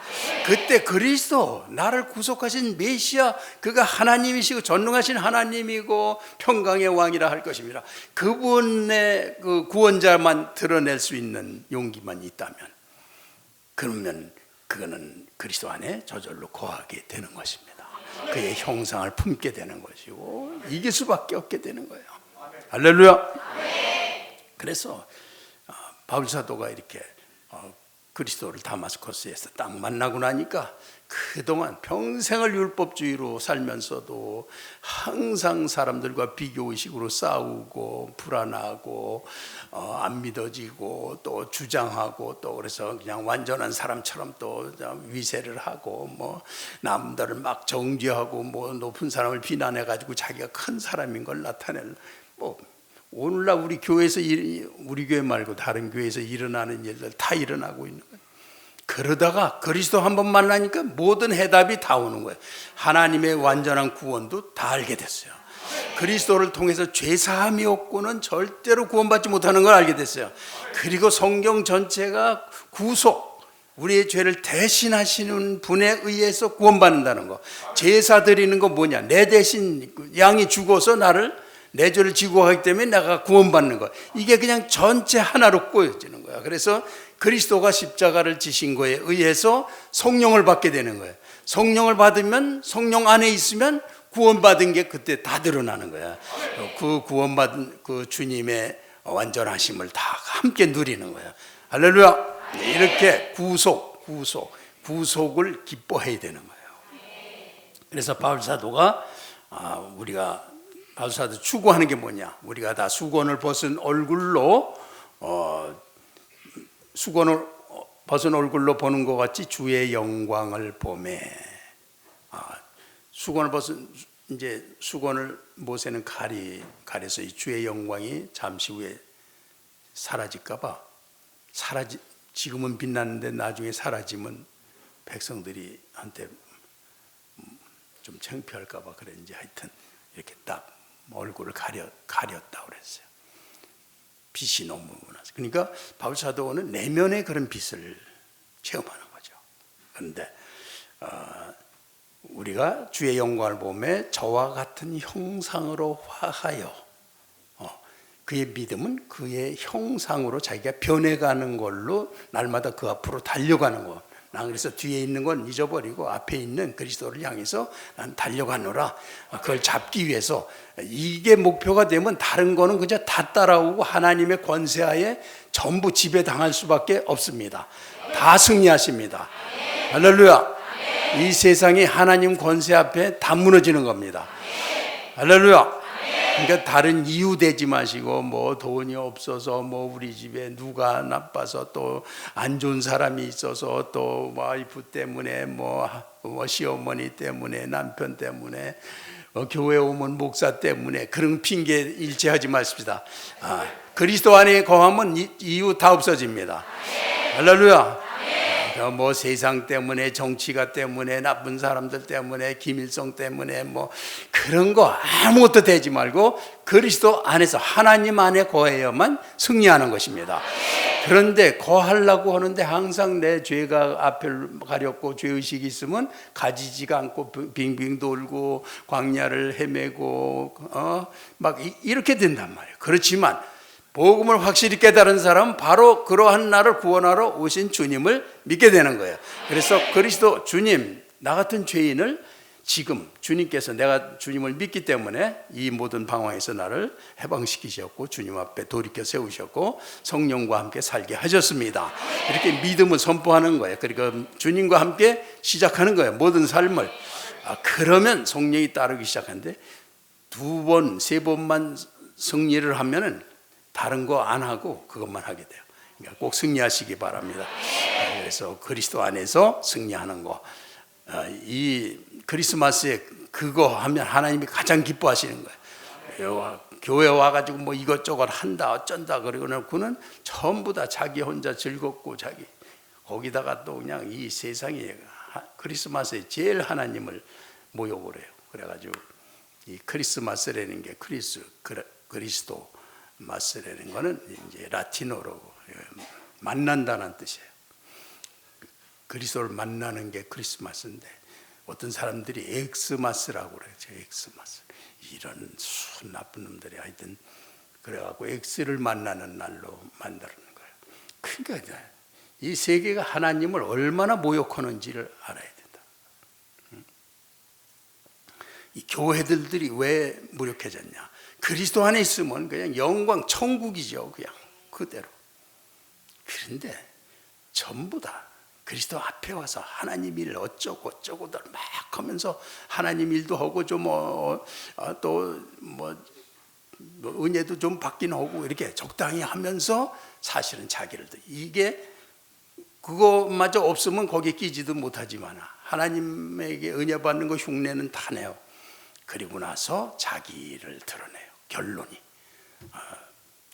그때 그리스도, 나를 구속하신 메시아, 그가 하나님이시고 전능하신 하나님이고 평강의 왕이라 할 것입니다. 그분의 그 구원자만 드러낼 수 있는 용기만 있다면, 그러면 그거는 그리스도 안에 저절로 거하게 되는 것입니다. 그의 형상을 품게 되는 것이고 이길 수밖에 없게 되는 거예요. 할렐루야. 그래서 바울 사도가 이렇게 그리스도를 다마스커스에서 딱 만나고 나니까 그동안 평생을 율법주의로 살면서도 항상 사람들과 비교의식으로 싸우고 불안하고 안 믿어지고 또 주장하고 또 그래서 그냥 완전한 사람처럼 또 위세를 하고 뭐 남들을 막 정죄하고 뭐 높은 사람을 비난해 가지고 자기가 큰 사람인 걸 나타낼, 뭐 오늘날 우리 교회에서 우리 교회 말고 다른 교회에서 일어나는 일들 다 일어나고 있는 거예요. 그러다가 그리스도 한번 만나니까 모든 해답이 다 오는 거예요. 하나님의 완전한 구원도 다 알게 됐어요. 그리스도를 통해서 죄사함이 없고는 절대로 구원받지 못하는 걸 알게 됐어요. 그리고 성경 전체가 구속, 우리의 죄를 대신하시는 분에 의해서 구원받는다는 거. 제사 드리는 거 뭐냐? 내 대신 양이 죽어서 내 죄를 지고 가기 때문에 내가 구원받는 거. 이게 그냥 전체 하나로 꼬여지는 거야. 그래서 그리스도가 십자가를 지신 거에 의해서 성령을 받게 되는 거예요. 성령을 받으면, 성령 안에 있으면 구원받은 게 그때 다 드러나는 거야. 그 구원받은 그 주님의 완전하심을 다 함께 누리는 거야. 할렐루야. 이렇게 구속을 기뻐해야 되는 거예요. 그래서 바울 사도가 바울 사도 추구하는 게 뭐냐? 우리가 다 수건을 벗은 얼굴로 보는 것 같이 주의 영광을 보매. 수건을 모세는 가려서 이 주의 영광이 잠시 후에 사라질까봐, 지금은 빛났는데 나중에 사라지면 백성들이 한테 좀 창피할까봐 그랬는지 하여튼 이렇게 딱 얼굴을 가렸다고 그랬어요. 빛이 너무 나서. 그러니까 바울 사도는 내면의 그런 빛을 체험하는 거죠. 그런데 우리가 주의 영광을 보며 저와 같은 형상으로 화하여, 그의 믿음은 그의 형상으로 자기가 변해가는 걸로 날마다 그 앞으로 달려가는 것. 난 그래서 뒤에 있는 건 잊어버리고 앞에 있는 그리스도를 향해서 난 달려가노라. 그걸 잡기 위해서, 이게 목표가 되면 다른 거는 그저 다 따라오고 하나님의 권세하에 전부 지배당할 수밖에 없습니다. 다 승리하십니다. 할렐루야. 이 세상이 하나님 권세 앞에 다 무너지는 겁니다. 할렐루야. 그러니까 다른 이유 대지 마시고, 뭐 돈이 없어서, 뭐 우리 집에 누가 나빠서, 또 안 좋은 사람이 있어서, 또 와이프 때문에, 뭐 시어머니 때문에, 남편 때문에, 교회 오면 목사 때문에, 그런 핑계 일치하지 마십시다. 그리스도 안에 거하면 이유 다 없어집니다. 할렐루야. 뭐 세상 때문에, 정치가 때문에, 나쁜 사람들 때문에, 기밀성 때문에, 뭐 그런 거 아무것도 되지 말고 그리스도 안에서 하나님 안에 거해야만 승리하는 것입니다. 그런데 거하려고 하는데 항상 내 죄가 앞을 가렸고 죄의식이 있으면 가지지가 않고 빙빙 돌고 광야를 헤매고 막 이렇게 된단 말이에요. 그렇지만 복음을 확실히 깨달은 사람은 바로 그러한 나를 구원하러 오신 주님을 믿게 되는 거예요. 그래서 그리스도 주님, 나 같은 죄인을 지금 주님께서, 내가 주님을 믿기 때문에 이 모든 방황에서 나를 해방시키셨고 주님 앞에 돌이켜 세우셨고 성령과 함께 살게 하셨습니다. 이렇게 믿음을 선포하는 거예요. 그러니까 주님과 함께 시작하는 거예요, 모든 삶을. 그러면 성령이 따르기 시작하는데, 2번, 3번만 승리를 하면은 다른 거 안 하고 그것만 하게 돼요. 그러니까 꼭 승리하시기 바랍니다. 그래서 그리스도 안에서 승리하는 거, 이 크리스마스에 그거 하면 하나님이 가장 기뻐하시는 거예요. 교회 와가지고 뭐 이것저것 한다 어쩐다 그러고는 그는 전부 다 자기 혼자 즐겁고, 자기 거기다가 또 그냥 이 세상에 크리스마스에 제일 하나님을 모욕을 해요. 그래가지고 이 크리스마스라는 게 그리스도 마스라는 거는 이제 라틴어로 만난다는 뜻이에요. 그리스도를 만나는 게 크리스마스인데, 어떤 사람들이 엑스마스라고 그래요. 엑스마스. 이런 순 나쁜 놈들이 하여튼 그래갖고 엑스를 만나는 날로 만드는 거예요. 그러니까 이 세계가 하나님을 얼마나 모욕하는지를 알아야 된다. 이 교회들이 왜 무력해졌냐? 그리스도 안에 있으면 그냥 영광 천국이죠. 그냥 그대로. 그런데 전부 다 그리스도 앞에 와서 하나님 일 어쩌고들 막 하면서 하나님 일도 하고 좀 또 뭐 은혜도 좀 받긴 하고 이렇게 적당히 하면서 사실은 자기를, 이게 그거마저 없으면 거기에 끼지도 못하지만 하나님에게 은혜 받는 거 흉내는 다 내요. 그리고 나서 자기를 드러내요. 결론이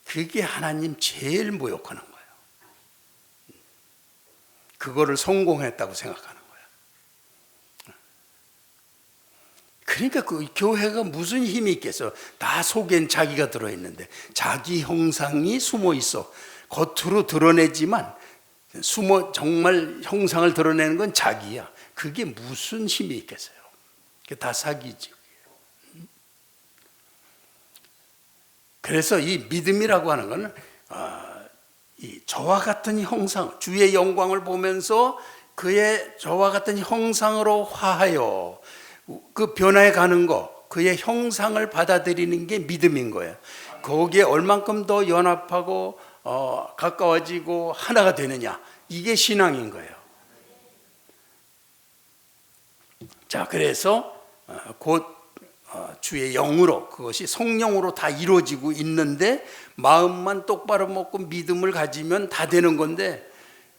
그게 하나님 제일 모욕하는 거예요. 그거를 성공했다고 생각하는 거예요. 그러니까 그 교회가 무슨 힘이 있겠어? 다 속엔 자기가 들어있는데, 자기 형상이 숨어 있어. 겉으로 드러내지만 정말 형상을 드러내는 건 자기야. 그게 무슨 힘이 있겠어요? 그게 다 사기지. 그래서 이 믿음이라고 하는 것은 이 저와 같은 형상, 주의 영광을 보면서 그의 저와 같은 형상으로 화하여 그 변화해 가는 거, 그의 형상을 받아들이는 게 믿음인 거예요. 거기에 얼만큼 더 연합하고 가까워지고 하나가 되느냐, 이게 신앙인 거예요. 자, 그래서 곧 주의 영으로, 그것이 성령으로 다 이루어지고 있는데, 마음만 똑바로 먹고 믿음을 가지면 다 되는 건데,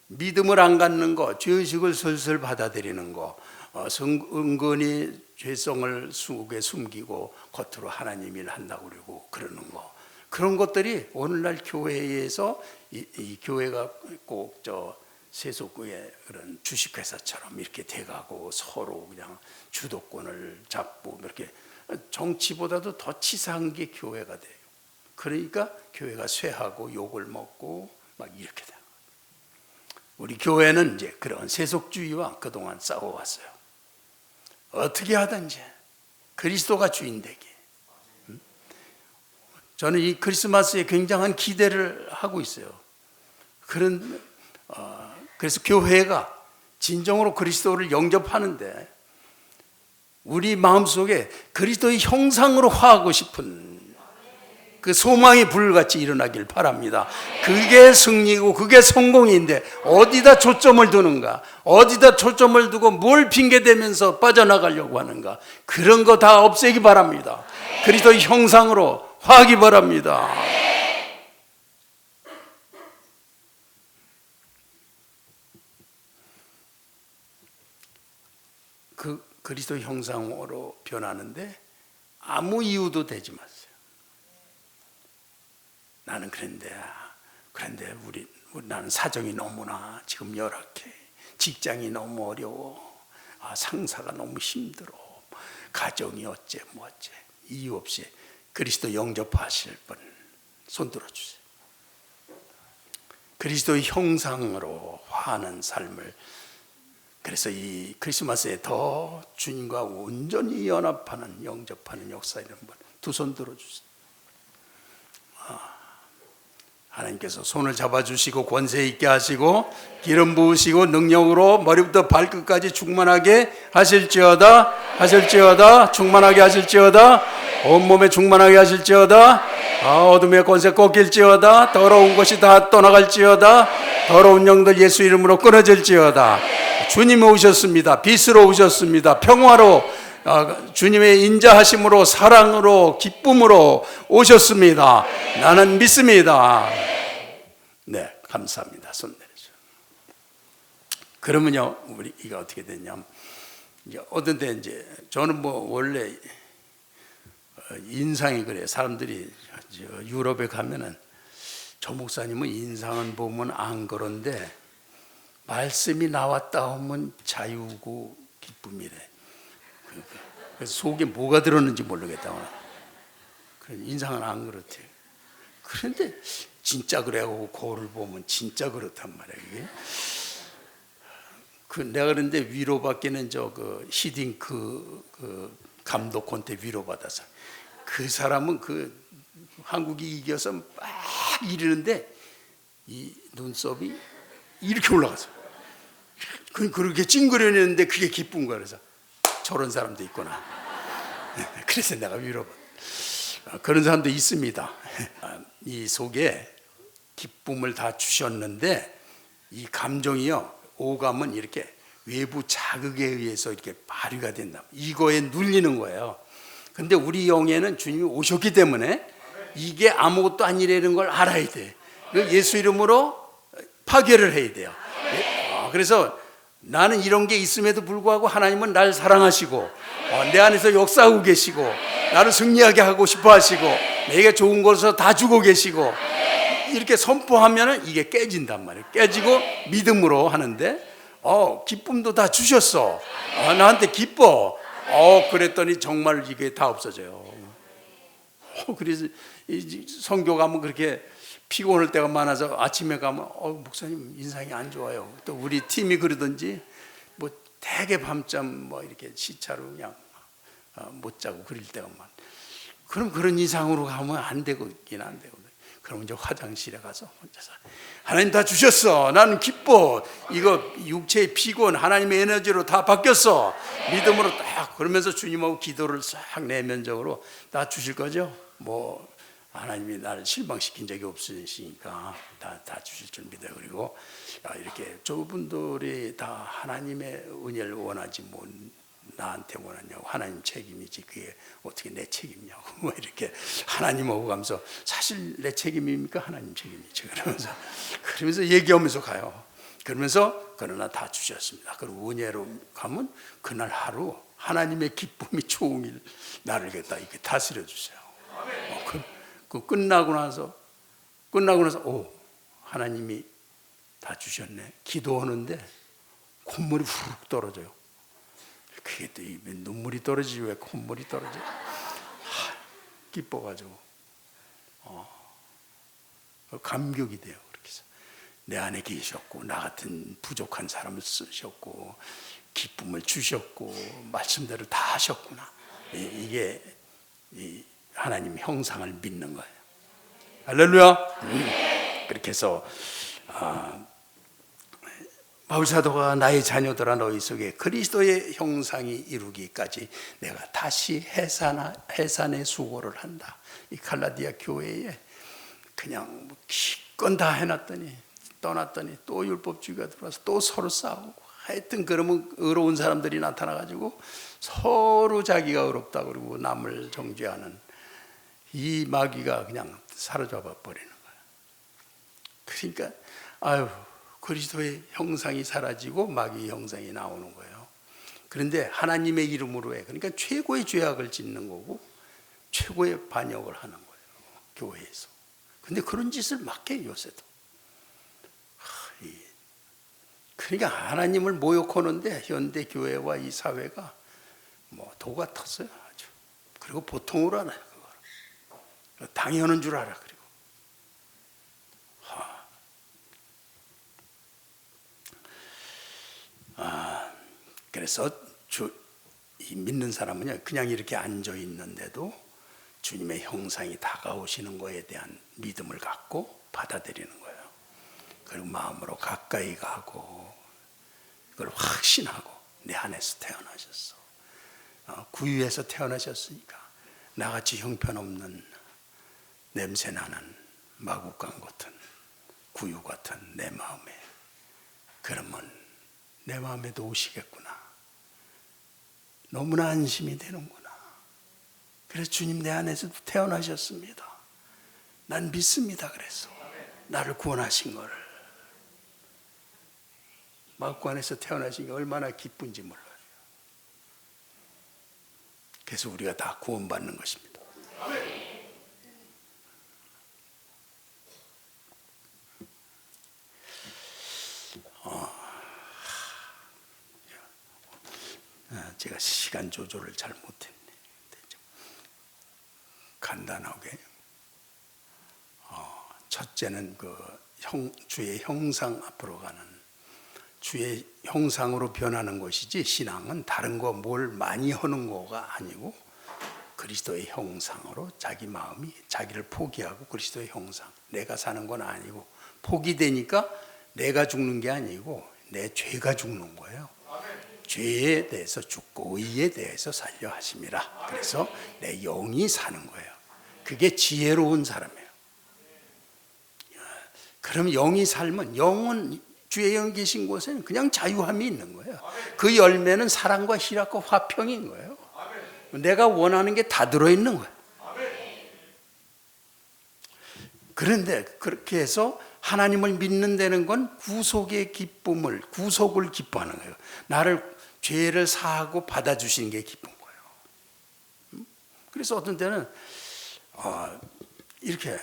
믿음을 안 갖는 거, 죄의식을 슬슬 받아들이는 거, 은근히 죄성을 속에 숨기고 겉으로 하나님 일 한다고 그러고 그러는 거, 그런 것들이 오늘날 교회에서 이 교회가 꼭 세속의 그런 주식회사처럼 이렇게 돼가고 서로 그냥 주도권을 잡고 이렇게, 정치보다도 더 치사한 게 교회가 돼요. 그러니까 교회가 쇠하고 욕을 먹고 막 이렇게 돼요. 우리 교회는 이제 그런 세속주의와 그동안 싸워왔어요. 어떻게 하든지 그리스도가 주인 되게. 저는 이 크리스마스에 굉장한 기대를 하고 있어요. 그래서 교회가 진정으로 그리스도를 영접하는데 우리 마음속에 그리스도의 형상으로 화하고 싶은 그 소망이 불같이 일어나길 바랍니다. 그게 승리고 그게 성공인데 어디다 초점을 두는가? 어디다 초점을 두고 뭘 핑계대면서 빠져나가려고 하는가? 그런 거 다 없애기 바랍니다. 그리스도의 형상으로 화하기 바랍니다. 그 그리스도 형상으로 변하는데 아무 이유도 되지 마세요. 나는 그런데 나는 사정이 너무나 지금 열악해. 직장이 너무 어려워. 상사가 너무 힘들어. 가정이 어째 뭐어째. 이유 없이 그리스도 영접하실 분 손 들어주세요. 그리스도의 형상으로 화하는 삶을, 그래서 이 크리스마스에 더 주님과 온전히 연합하는, 영접하는 역사 이런 분 두 손 들어주세요. 하나님께서 손을 잡아주시고 권세 있게 하시고 기름 부으시고 능력으로 머리부터 발끝까지 충만하게 하실지어다. 충만하게 하실지어다. 온몸에 충만하게 하실지어다. 어둠의 권세 꺾일지어다. 더러운 것이 다 떠나갈지어다. 더러운 영들 예수 이름으로 끊어질지어다. 주님 오셨습니다. 빛으로 오셨습니다. 평화로, 주님의 인자하심으로, 사랑으로, 기쁨으로 오셨습니다. 나는 믿습니다. 네, 감사합니다. 손 내리죠. 그러면요, 이가 어떻게 됐냐면, 어떤 때 이제 저는 원래 인상이 그래요. 사람들이 유럽에 가면은 저 목사님은 인상은 보면 안 그런데 말씀이 나왔다 하면 자유고 기쁨이래. 그래서 속에 뭐가 들었는지 모르겠다. 인상은 안 그렇대요. 그런데 진짜 그래고 거울을 보면 진짜 그렇단 말이야. 이게. 내가 그런데 위로받기는 히딩크 감독한테 위로받아서, 그 사람은 한국이 이겨서 막 이러는데 이 눈썹이 이렇게 올라가서 그렇게 찡그려내는데 그게 기쁜 거야. 그래서 저런 사람도 있구나. 그래서 내가 위로받아. 그런 사람도 있습니다. 이 속에 기쁨을 다 주셨는데 이 감정이요, 오감은 이렇게 외부 자극에 의해서 이렇게 발휘가 된다. 이거에 눌리는 거예요. 근데 우리 영에는 주님이 오셨기 때문에 이게 아무것도 아니라는 걸 알아야 돼. 예수 이름으로 파괴를 해야 돼요. 그래서 나는 이런 게 있음에도 불구하고 하나님은 날 사랑하시고 내 안에서 역사하고 계시고 나를 승리하게 하고 싶어 하시고 내게 좋은 것을 다 주고 계시고, 이렇게 선포하면은 이게 깨진단 말이에요. 깨지고 믿음으로 하는데 기쁨도 다 주셨어. 나한테 기뻐. 그랬더니 정말 이게 다 없어져요. 그래서 선교 가면 그렇게 피곤할 때가 많아서 아침에 가면 목사님 인상이 안 좋아요. 또 우리 팀이 그러든지 되게 밤잠 이렇게 시차로 그냥 못 자고 그럴 때가 많아. 그럼 그런 이상으로 가면 안 되긴 안 되거든. 그럼 이제 화장실에 가서 혼자서 하나님 다 주셨어. 나는 기뻐. 이거 육체의 피곤 하나님의 에너지로 다 바뀌었어. 믿음으로 딱 그러면서 주님하고 기도를 싹 내면적으로 다 주실 거죠. 하나님이 나를 실망시킨 적이 없으시니까 다 주실 줄 믿어요. 그리고 이렇게 저분들이 다 하나님의 은혜를 원하지 나한테 원하냐고. 하나님 책임이지 그게 어떻게 내 책임이냐고. 이렇게 하나님하고 가면서 사실 내 책임입니까? 하나님 책임이지. 그러면서 얘기하면서 가요. 그러면서 그러나 다 주셨습니다. 그리고 은혜로 가면 그날 하루 하나님의 기쁨이 종일 나를 이렇게 다스려 주세요. 끝나고 나서 하나님이 다 주셨네. 기도하는데 콧물이 후룩 떨어져요. 그게 또 입에 눈물이 떨어지지 왜 콧물이 떨어져? 기뻐가지고 감격이 돼요. 그렇게 해서 내 안에 계셨고 나 같은 부족한 사람을 쓰셨고 기쁨을 주셨고 말씀대로 다 하셨구나. 이게 이 하나님 형상을 믿는 거예요. 할렐루야. 그렇게 해서 바울사도가 나의 자녀들아 너희 속에 그리스도의 형상이 이루기까지 내가 다시 해산의 수고를 한다. 이 갈라디아 교회에 그냥 기껏 다 해놨더니 떠났더니 또 율법주의가 들어와서 또 서로 싸우고 하여튼 그러면 의로운 사람들이 나타나가지고 서로 자기가 의롭다 그러고 남을 정죄하는 이 마귀가 그냥 사로잡아 버리는 거예요. 그러니까 그리스도의 형상이 사라지고 마귀의 형상이 나오는 거예요. 그런데 하나님의 이름으로 해. 그러니까 최고의 죄악을 짓는 거고 최고의 반역을 하는 거예요. 교회에서. 근데 그런 짓을 막 해 요새도. 그러니까 하나님을 모욕하는데 현대 교회와 이 사회가 뭐 도 같았어요. 아주. 그리고 보통으로 하나요. 그걸. 당연한 줄 알아. 그리고. 그래서 믿는 사람은 그냥 이렇게 앉아 있는데도 주님의 형상이 다가오시는 것에 대한 믿음을 갖고 받아들이는 거예요. 그리고 마음으로 가까이 가고 그걸 확신하고 내 안에서 태어나셨어. 구유에서 태어나셨으니까 나같이 형편없는 냄새나는 마구간 같은 구유 같은 내 마음에 그러면 내 마음에도 오시겠구나. 너무나 안심이 되는구나. 그래서 주님 내 안에서도 태어나셨습니다. 난 믿습니다. 그래서 나를 구원하신 거를 마구 안에서 태어나신 게 얼마나 기쁜지 몰라요. 그래서 우리가 다 구원받는 것입니다. 제가 시간 조절을 잘 못했네. 간단하게 첫째는 주의 형상 앞으로 가는 주의 형상으로 변하는 것이지 신앙은 다른 거 뭘 많이 하는 거가 아니고 그리스도의 형상으로 자기 마음이 자기를 포기하고 그리스도의 형상 내가 사는 건 아니고 포기되니까 내가 죽는 게 아니고 내 죄가 죽는 거예요. 죄에 대해서 죽고 의에 대해서 살려 하심이라. 그래서 내 영이 사는 거예요. 그게 지혜로운 사람이에요. 그럼 영이 살면 영은 주의 영 계신 곳에는 그냥 자유함이 있는 거예요. 그 열매는 사랑과 희락과 화평인 거예요. 내가 원하는 게 다 들어있는 거예요. 그런데 그렇게 해서 하나님을 믿는 데는 건 구속의 기쁨을 구속을 기뻐하는 거예요. 나를 죄를 사하고 받아주시는 게 기쁜 거예요. 그래서 어떤 때는 이렇게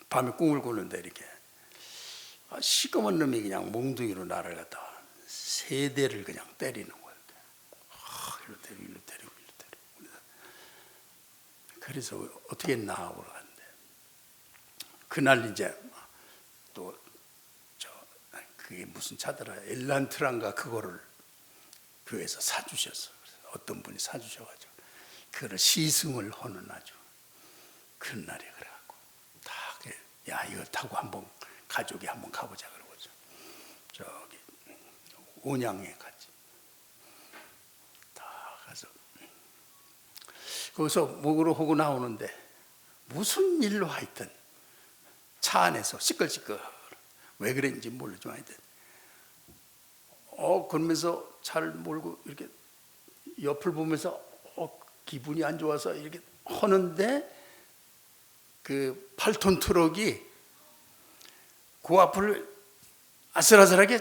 밤에 꿈을 꾸는데 이렇게 시꺼먼 놈이 그냥 몽둥이로 나를 갖다 세 대를 그냥 때리는 거예요. 일로 때리고 일로 때리고 일로 때리고. 그래서 어떻게 나오러 갔는데 그날 이제 또 그게 무슨 차더라 엘란트란가 그거를 교회에서 사주셨어. 어떤 분이 사주셔가지고 그거를 시승을 하는 아주 그런 날이 그래갖고 야 이거 타고 한번 가족이 한번 가보자 그러고 저기 온양에 갔지. 다 가서 거기서 목으로 하고 나오는데 무슨 일로 하여튼 차 안에서 시끌시끌 왜 그랬는지 모르지만 하여튼 그러면서 차를 몰고 이렇게 옆을 보면서 기분이 안 좋아서 이렇게 하는데 그 8톤 트럭이 그 앞을 아슬아슬하게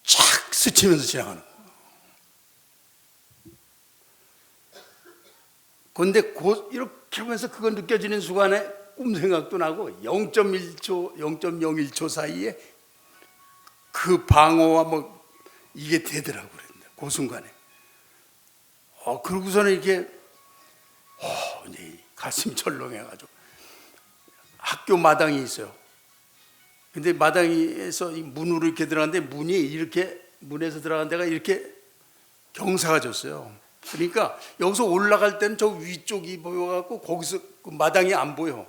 쫙 스치면서 지나가는 거예요. 그런데 이렇게 하면서 그거 느껴지는 순간에 꿈 생각도 나고 0.1초, 0.01초 사이에 그 방어와 뭐 이게 되더라고 그랬는데 그 순간에 그러고서는 이렇게 이제 가슴이 철렁해가지고 학교 마당이 있어요. 근데 마당에서 이 문으로 이렇게 들어갔는데 문이 이렇게 문에서 들어간 데가 이렇게 경사가 졌어요. 그러니까 여기서 올라갈 때는 저 위쪽이 보여갖고 거기서 그 마당이 안 보여.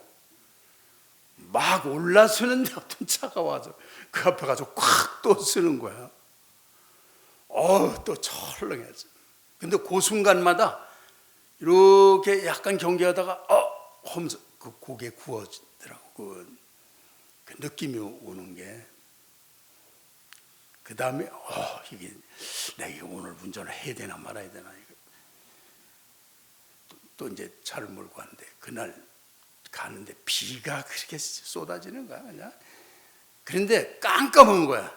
막 올라서는데 어떤 차가 와서 그 앞에 가서 콱 또 쓰는 거야. 또 철렁해져. 근데 그 순간마다 이렇게 약간 경계하다가 하면서 그 고개 구워지더라고. 그 느낌이 오는 게. 그 다음에 이게 내가 이거 오늘 운전을 해야 되나 말아야 되나. 또 이제 차를 몰고 가는데 그날 가는데 비가 그렇게 쏟아지는 거야 그냥. 그런데 깜깜한 거야.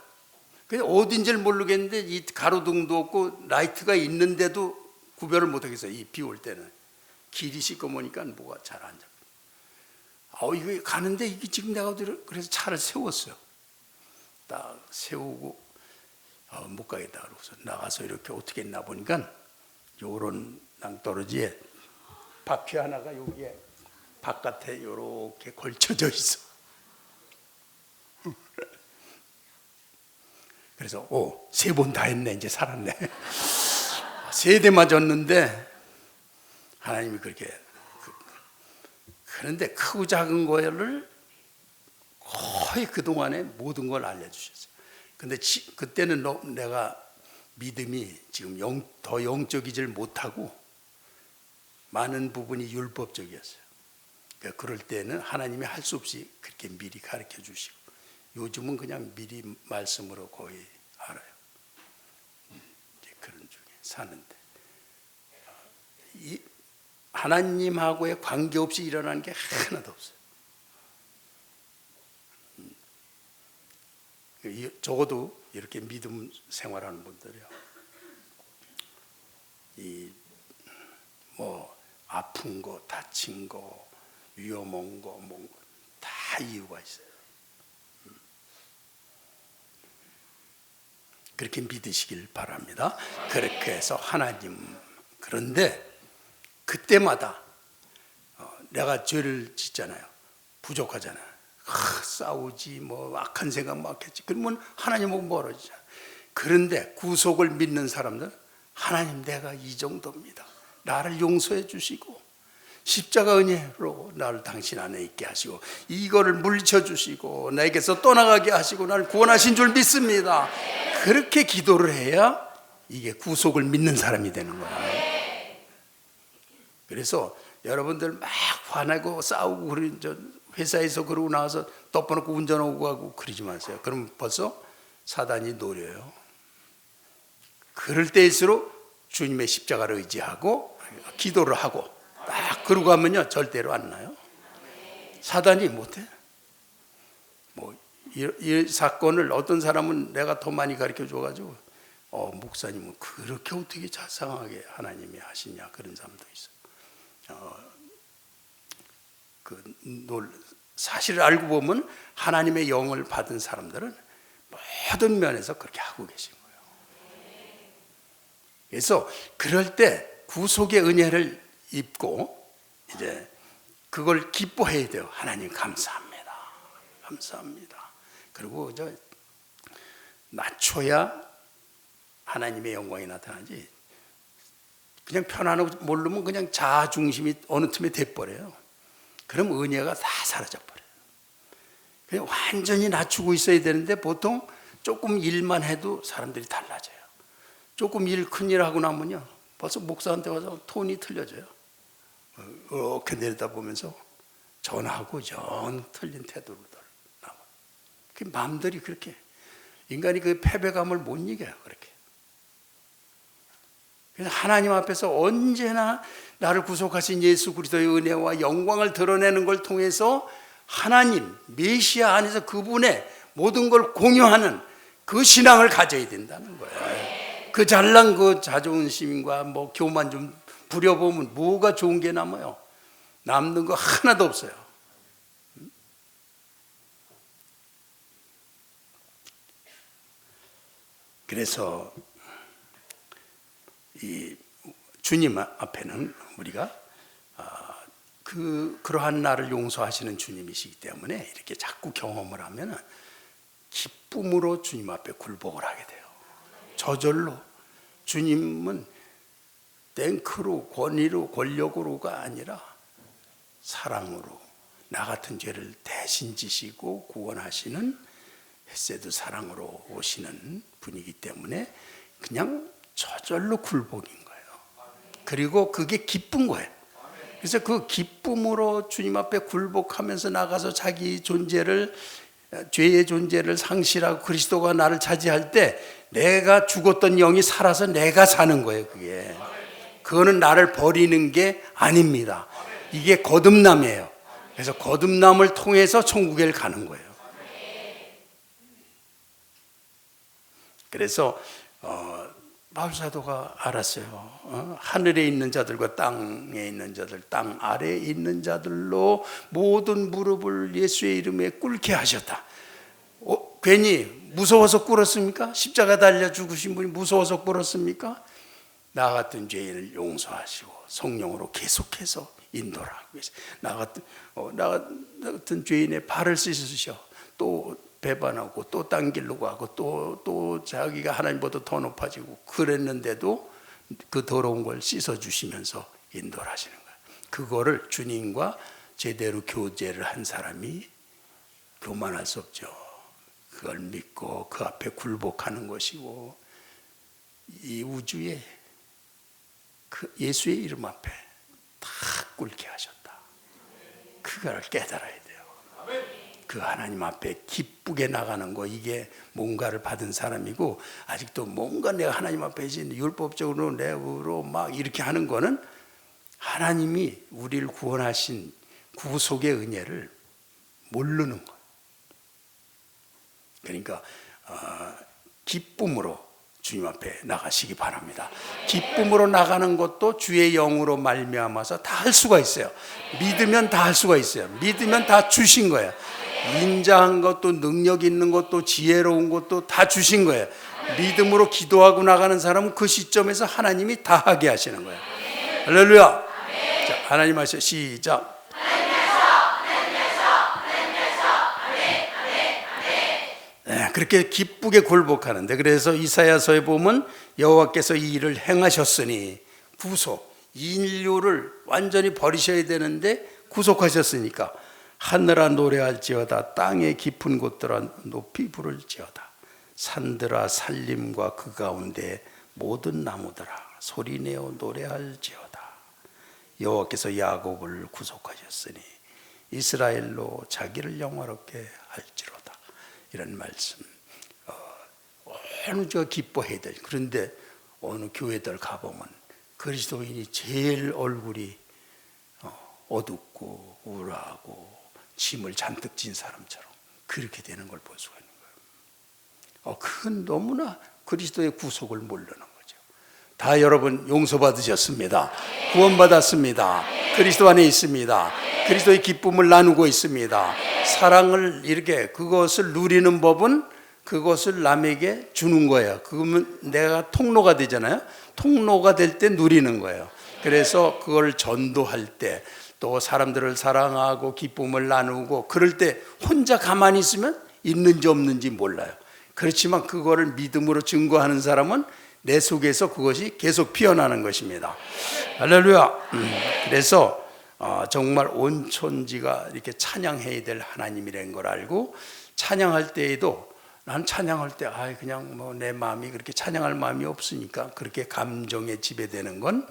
그냥 어딘지를 모르겠는데 이 가로등도 없고 라이트가 있는데도 구별을 못하겠어요. 이 비 올 때는 길이 시꺼머니까 뭐가 잘 안 잡혀. 이거 가는데 이게 지금 내가 그래서 차를 세웠어요. 딱 세우고 못 가겠다 그러고서 나가서 이렇게 어떻게 했나 보니까 요런 낭떠러지에 바퀴 하나가 여기에 바깥에 이렇게 걸쳐져 있어. 그래서 3번 다 했네. 이제 살았네. 3대 맞았는데 하나님이 그렇게 그런데 크고 작은 거를 거의 그동안에 모든 걸 알려주셨어요. 근데 그때는 내가 믿음이 지금 더 영적이질 못하고 많은 부분이 율법적이었어요. 그러니까 그럴 때는 하나님이 할 수 없이 그렇게 미리 가르쳐 주시고, 요즘은 그냥 미리 말씀으로 거의 알아요. 이제 그런 중에 사는데 이 하나님하고의 관계없이 일어나는 게 하나도 없어요. 적어도 이렇게 믿음 생활하는 분들이요, 아픈 거, 다친 거, 위험한 거, 다 이유가 있어요. 그렇게 믿으시길 바랍니다. 그렇게 해서 하나님, 그런데 그때마다 내가 죄를 짓잖아요. 부족하잖아요. 싸우지, 악한 생각 막 했지. 그러면 하나님하고 멀어지잖아요. 그런데 구속을 믿는 사람들은 하나님, 내가 이 정도입니다. 나를 용서해 주시고 십자가 은혜로 나를 당신 안에 있게 하시고 이거를 물리쳐 주시고 나에게서 떠나가게 하시고 나를 구원하신 줄 믿습니다. 그렇게 기도를 해야 이게 구속을 믿는 사람이 되는 거예요. 그래서 여러분들 막 화나고 싸우고 회사에서 그러고 나와서 덮어놓고 운전하고 가고 그러지 마세요. 그럼 벌써 사단이 노려요. 그럴 때일수록 주님의 십자가를 의지하고 기도를 하고 딱 그러고 하면요 절대로 안 나요. 사단이 못해. 이 사건을 어떤 사람은 내가 더 많이 가르쳐 줘가지고 목사님은 그렇게 어떻게 자상하게 하나님이 하시냐, 그런 사람도 있어요. 사실을 알고 보면 하나님의 영을 받은 사람들은 모든 면에서 그렇게 하고 계신 거예요. 그래서 그럴 때 구속의 은혜를 입고 이제 그걸 기뻐해야 돼요. 하나님 감사합니다. 감사합니다. 그리고 낮춰야 하나님의 영광이 나타나지. 그냥 편안하고 모르면 그냥 자아 중심이 어느 틈에 돼버려요. 그럼 은혜가 다 사라져버려요. 그냥 완전히 낮추고 있어야 되는데 보통 조금 일만 해도 사람들이 달라져요. 조금 큰일 하고 나면요 벌써 목사한테 와서 톤이 틀려져요. 이렇게 내려다보면서 전하고 영 틀린 태도로 나와요. 그 마음들이 그렇게, 인간이 그 패배감을 못 이겨요. 그렇게. 그래서 하나님 앞에서 언제나 나를 구속하신 예수 그리스도의 은혜와 영광을 드러내는 걸 통해서 하나님 메시아 안에서 그분의 모든 걸 공유하는 그 신앙을 가져야 된다는 거예요. 그 잘난 그 자존심과 교만 좀 부려보면 뭐가 좋은 게 남아요? 남는 거 하나도 없어요. 그래서 이 주님 앞에는 우리가 그러한 나를 용서하시는 주님이시기 때문에 이렇게 자꾸 경험을 하면 기쁨으로 주님 앞에 굴복을 하게 돼요. 저절로. 주님은 탱크로, 권위로, 권력으로가 아니라 사랑으로 나 같은 죄를 대신 지시고 구원하시는 헤세드 사랑으로 오시는 분이기 때문에 그냥 저절로 굴복인 거예요. 그리고 그게 기쁜 거예요. 그래서 그 기쁨으로 주님 앞에 굴복하면서 나가서 자기 존재를, 죄의 존재를 상실하고 그리스도가 나를 차지할 때 내가 죽었던 영이 살아서 내가 사는 거예요. 그거는 나를 버리는 게 아닙니다. 이게 거듭남이에요. 그래서 거듭남을 통해서 천국에 가는 거예요. 그래서 바울사도가 알았어요. 하늘에 있는 자들과 땅에 있는 자들, 땅 아래에 있는 자들로 모든 무릎을 예수의 이름에 꿇게 하셨다. 괜히 무서워서 꿇었습니까? 십자가 달려 죽으신 분이 무서워서 꿇었습니까? 나 같은 죄인을 용서하시고 성령으로 계속해서 인도를 하고 계세요. 나 같은 죄인의 발을 씻으셔. 또 배반하고 또 딴 길로 가고 또 자기가 하나님보다 더 높아지고 그랬는데도 그 더러운 걸 씻어주시면서 인도를 하시는 거예요. 그거를 주님과 제대로 교제를 한 사람이 교만할 수 없죠. 그걸 믿고 그 앞에 굴복하는 것이고, 이 우주에 그 예수의 이름 앞에 다 꿇게 하셨다. 그걸 깨달아야 돼요. 그 하나님 앞에 기쁘게 나가는 거, 이게 뭔가를 받은 사람이고, 아직도 뭔가 내가 하나님 앞에 율법적으로 내로 막 이렇게 하는 거는 하나님이 우리를 구원하신 구속의 은혜를 모르는 거예요. 그러니까 기쁨으로 주님 앞에 나가시기 바랍니다. 기쁨으로 나가는 것도 주의 영으로 말미암아서 다 할 수가 있어요. 믿으면 다 할 수가 있어요. 믿으면 다 주신 거예요. 인자한 것도, 능력 있는 것도, 지혜로운 것도 다 주신 거예요. 믿음으로 기도하고 나가는 사람은 그 시점에서 하나님이 다 하게 하시는 거예요. 할렐루야. 자, 하나님 하셔. 시작. 네, 그렇게 기쁘게 굴복하는데, 그래서 이사야서에 보면 여호와께서 이 일을 행하셨으니, 구속, 인류를 완전히 버리셔야 되는데 구속하셨으니까 하늘아 노래할지어다, 땅의 깊은 곳들아 높이 부를지어다, 산들아 살림과 그 가운데 모든 나무들아 소리내어 노래할지어다. 여호와께서 야곱을 구속하셨으니 이스라엘로 자기를 영화롭게 할지로다. 이런 말씀. 어느 저 기뻐해야 돼. 그런데 어느 교회들 가보면 그리스도인이 제일 얼굴이 어둡고 우울하고 짐을 잔뜩 진 사람처럼 그렇게 되는 걸 볼 수가 있는 거예요. 그건 너무나 그리스도의 구속을 모르는 거죠. 다 여러분 용서받으셨습니다. 구원받았습니다. 그리스도 안에 있습니다. 그리스도의 기쁨을 나누고 있습니다. 사랑을 이렇게, 그것을 누리는 법은 그것을 남에게 주는 거예요. 그러면 내가 통로가 되잖아요. 통로가 될 때 누리는 거예요. 그래서 그걸 전도할 때, 또 사람들을 사랑하고 기쁨을 나누고 그럴 때 혼자 가만히 있으면 있는지 없는지 몰라요. 그렇지만 그거를 믿음으로 증거하는 사람은 내 속에서 그것이 계속 피어나는 것입니다. 할렐루야. 그래서 정말 온 천지가 이렇게 찬양해야 될 하나님이라는 걸 알고, 찬양할 때에도 난 찬양할 때 그냥 뭐 내 마음이 그렇게 찬양할 마음이 없으니까 그렇게 감정에 지배되는 건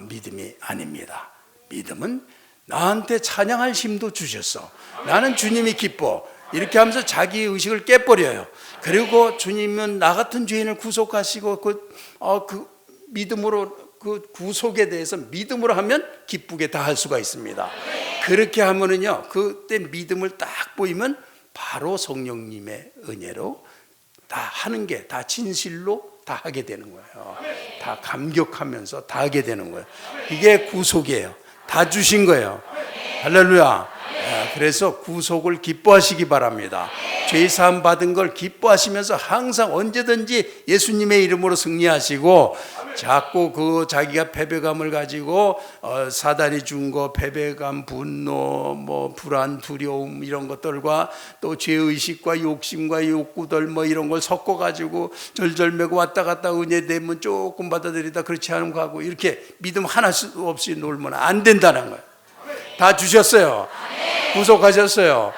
믿음이 아닙니다. 믿음은 나한테 찬양할 힘도 주셨어. 나는 주님이 기뻐. 이렇게 하면서 자기 의식을 깨버려요. 그리고 주님은 나 같은 죄인을 구속하시고 그 믿음으로 그 구속에 대해서 믿음으로 하면 기쁘게 다 할 수가 있습니다. 그렇게 하면은요, 그때 믿음을 딱 보이면 바로 성령님의 은혜로 다 하는 게 다 진실로 다 하게 되는 거예요. 다 감격하면서 다 하게 되는 거예요. 이게 구속이에요. 다 주신 거예요. 할렐루야. 그래서 구속을 기뻐하시기 바랍니다. 죄 사함 받은 걸 기뻐하시면서 항상 언제든지 예수님의 이름으로 승리하시고, 자꾸 그 자기가 패배감을 가지고 사단이 준 거, 패배감, 분노, 뭐 불안, 두려움 이런 것들과 또 죄의식과 욕심과 욕구들 뭐 이런 걸 섞어 가지고 절절매고 왔다 갔다 은혜 되면 조금 받아들이다 그렇지 않으면 가고, 이렇게 믿음 하나 없이 놀면 안 된다는 거예요. 다 주셨어요. 구속하셨어요.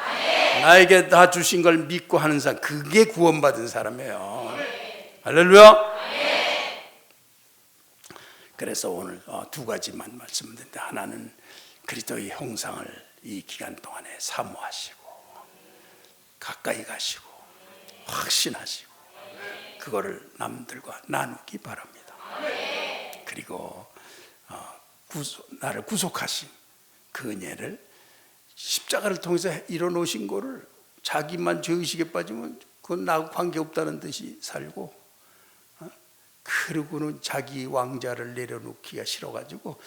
나에게 다 주신 걸 믿고 하는 사람, 그게 구원받은 사람이에요. 할렐루야. 그래서 오늘 두 가지만 말씀드리는데, 하나는 그리스도의 형상을 이 기간 동안에 사모하시고 가까이 가시고 확신하시고 그거를 남들과 나누기 바랍니다. 그리고 나를 구속하신 그 은혜를 십자가를 통해서 이뤄놓으신 거를, 자기만 죄의식에 빠지면 그건 나하고 관계없다는 듯이 살고, 그러고는 자기 왕자를 내려놓기가 싫어가지고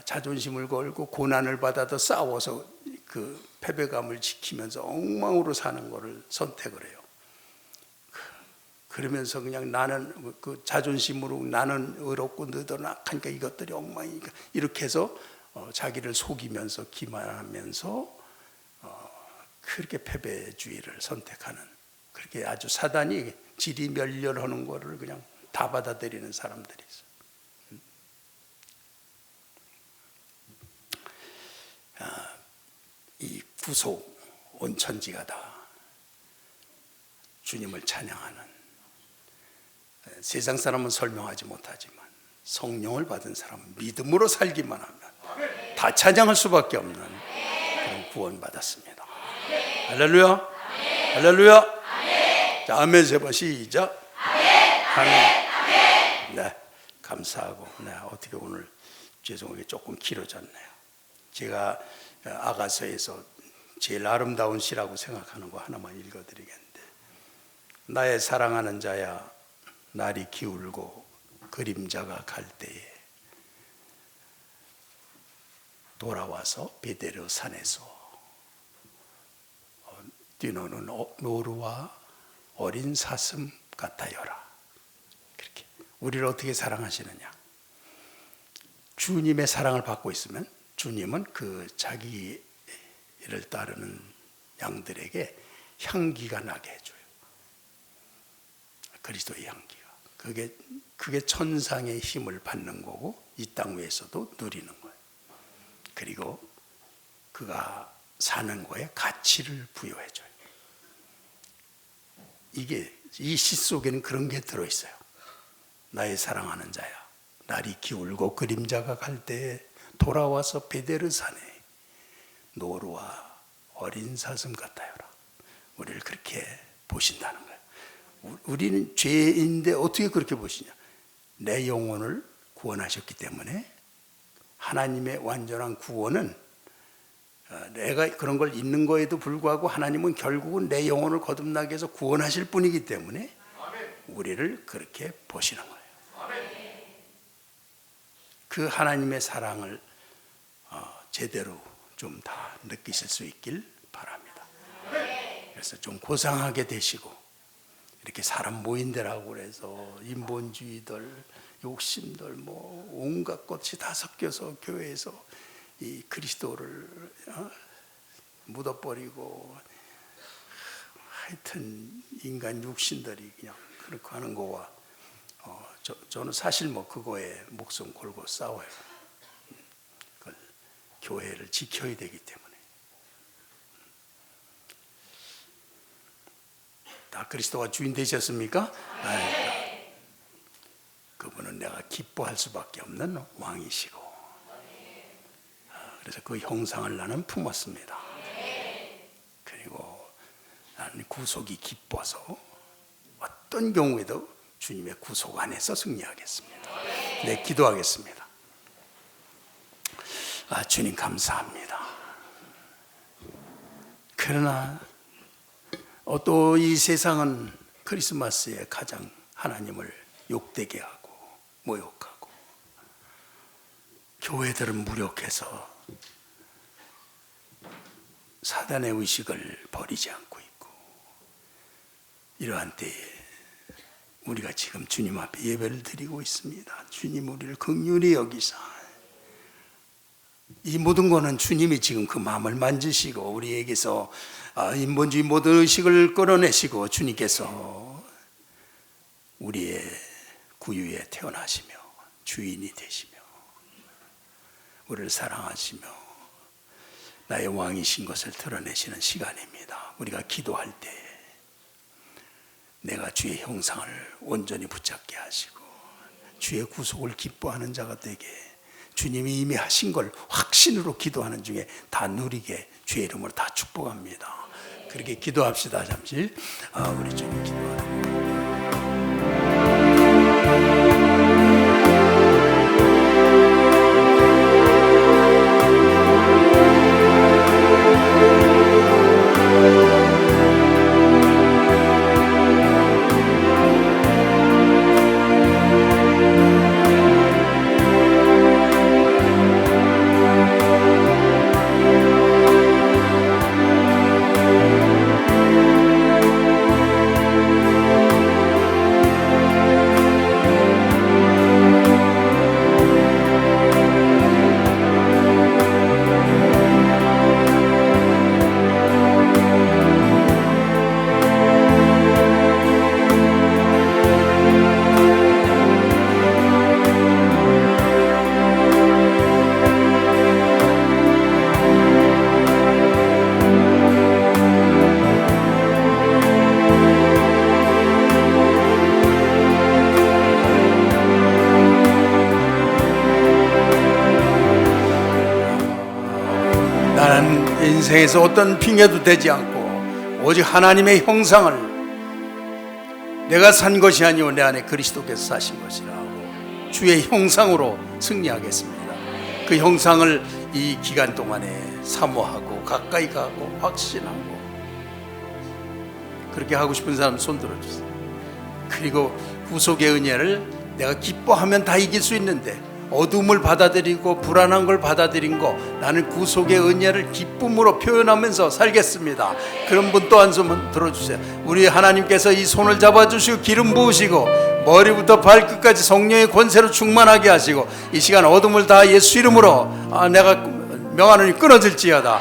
자존심을 걸고 고난을 받아도 싸워서 그 패배감을 지키면서 엉망으로 사는 거를 선택을 해요. 그러면서 그냥 나는 그 자존심으로 나는 의롭고 너도 악하니까 이것들이 엉망이니까 이렇게 해서 자기를 속이면서 기만하면서 그렇게 패배주의를 선택하는, 그렇게 아주 사단이 지리멸렬하는 거를 그냥 다 받아들이는 사람들이 있어요. 이 구속 온천지가 다 주님을 찬양하는, 세상 사람은 설명하지 못하지만 성령을 받은 사람은 믿음으로 살기만 하면 다 찬양할 수밖에 없는 그런 구원받았습니다. 할렐루야. 할렐루야. 자, 아멘 세 번 시작. 아멘. 네, 감사하고, 네, 어떻게 오늘 죄송하게 조금 길어졌네요. 제가 아가서에서 제일 아름다운 시라고 생각하는 거 하나만 읽어드리겠는데, 나의 사랑하는 자야, 날이 기울고 그림자가 갈 때에 돌아와서 베데르 산에서 뛰노는 노루와 어린 사슴 같아요라. 그렇게 우리를 어떻게 사랑하시느냐? 주님의 사랑을 받고 있으면 주님은 그 자기를 따르는 양들에게 향기가 나게 해줘요. 그리스도의 향기가. 그게 천상의 힘을 받는 거고 이 땅 위에서도 누리는 거예요. 그리고 그가 사는 거에 가치를 부여해줘요. 이 시 속에는 그런 게 들어있어요. 나의 사랑하는 자야, 날이 기울고 그림자가 갈 때에 돌아와서 베데르 산에 노루와 어린 사슴 같아요라. 우리를 그렇게 보신다는 거예요. 우리는 죄인데 어떻게 그렇게 보시냐? 내 영혼을 구원하셨기 때문에 하나님의 완전한 구원은, 내가 그런 걸 있는 거에도 불구하고 하나님은 결국은 내 영혼을 거듭나게 해서 구원하실 분이기 때문에 우리를 그렇게 보시는 거예요. 그 하나님의 사랑을 제대로 좀 다 느끼실 수 있길 바랍니다. 그래서 좀 고상하게 되시고, 이렇게 사람 모인 데라고 그래서 인본주의들, 욕심들, 뭐 온갖 것이 다 섞여서 교회에서 이 그리스도를 묻어버리고, 하여튼 인간 육신들이 그냥 그렇게 하는 거와 저는 사실 뭐 그거에 목숨 걸고 싸워요. 교회를 지켜야 되기 때문에. 다 그리스도가 주인 되셨습니까? 그분은 내가 기뻐할 수밖에 없는 왕이시고, 그래서 그 형상을 나는 품었습니다. 그리고 나는 구속이 기뻐서 어떤 경우에도 주님의 구속 안에서 승리하겠습니다. 네, 기도하겠습니다. 주님 감사합니다. 그러나 또 이 세상은 크리스마스에 가장 하나님을 욕되게 하고 모욕하고, 교회들은 무력해서 사단의 의식을 버리지 않고 있고, 이러한 때에 우리가 지금 주님 앞에 예배를 드리고 있습니다. 주님 우리를 긍휼히 여기사, 이 모든 거는 주님이 지금 그 마음을 만지시고 우리에게서 인본주의 모든 의식을 끌어내시고 주님께서 우리의 구유에 태어나시며 주인이 되시며 우리를 사랑하시며 나의 왕이신 것을 드러내시는 시간입니다. 우리가 기도할 때 내가 주의 형상을 온전히 붙잡게 하시고 주의 구속을 기뻐하는 자가 되게, 주님이 이미 하신 걸 확신으로 기도하는 중에 다 누리게 주의 이름으로 다 축복합니다. 그렇게 기도합시다. 잠시 우리 주님 기도하는 거. 나는 인생에서 어떤 핑계도 되지 않고 오직 하나님의 형상을, 내가 산 것이 아니오 내 안에 그리스도께서 사신 것이라 하고 주의 형상으로 승리하겠습니다. 그 형상을 이 기간 동안에 사모하고 가까이 가고 확신하고, 그렇게 하고 싶은 사람 손 들어주세요. 그리고 구속의 은혜를 내가 기뻐하면 다 이길 수 있는데, 어둠을 받아들이고 불안한 걸 받아들인 거, 나는 구속의 은혜를 기쁨으로 표현하면서 살겠습니다. 그런 분 또 한 손만 들어주세요. 우리 하나님께서 이 손을 잡아주시고 기름 부으시고 머리부터 발끝까지 성령의 권세로 충만하게 하시고, 이 시간 어둠을 다 예수 이름으로 내가 명하노니 끊어질지어다.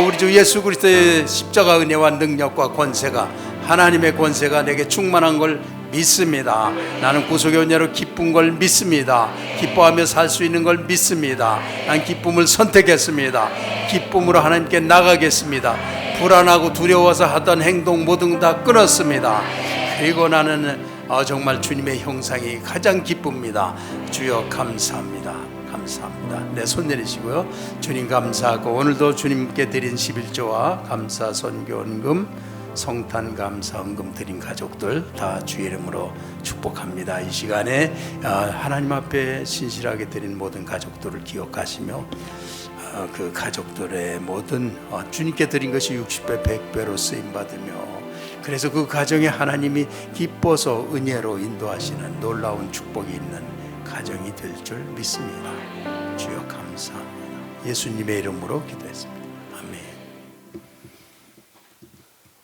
우리 주 예수 그리스도의 십자가 은혜와 능력과 권세가, 하나님의 권세가 내게 충만한 걸 믿습니다. 나는 구속의 은혜로 기쁜 걸 믿습니다. 기뻐하며 살 수 있는 걸 믿습니다. 난 기쁨을 선택했습니다. 기쁨으로 하나님께 나가겠습니다. 불안하고 두려워서 하던 행동 모든 다 끊었습니다. 그리고 나는 정말 주님의 형상이 가장 기쁩니다. 주여 감사합니다. 감사합니다. 네, 손 내리시고요. 주님 감사하고, 오늘도 주님께 드린 11조와 감사 선교 헌금, 성탄 감사 헌금 드린 가족들 다 주의 이름으로 축복합니다. 이 시간에 하나님 앞에 신실하게 드린 모든 가족들을 기억하시며 그 가족들의 모든 주님께 드린 것이 60배 100배로 쓰임받으며, 그래서 그 가정에 하나님이 기뻐서 은혜로 인도하시는 놀라운 축복이 있는 가정이 될 줄 믿습니다. 주여 감사합니다. 예수님의 이름으로 기도했습니다. 아멘.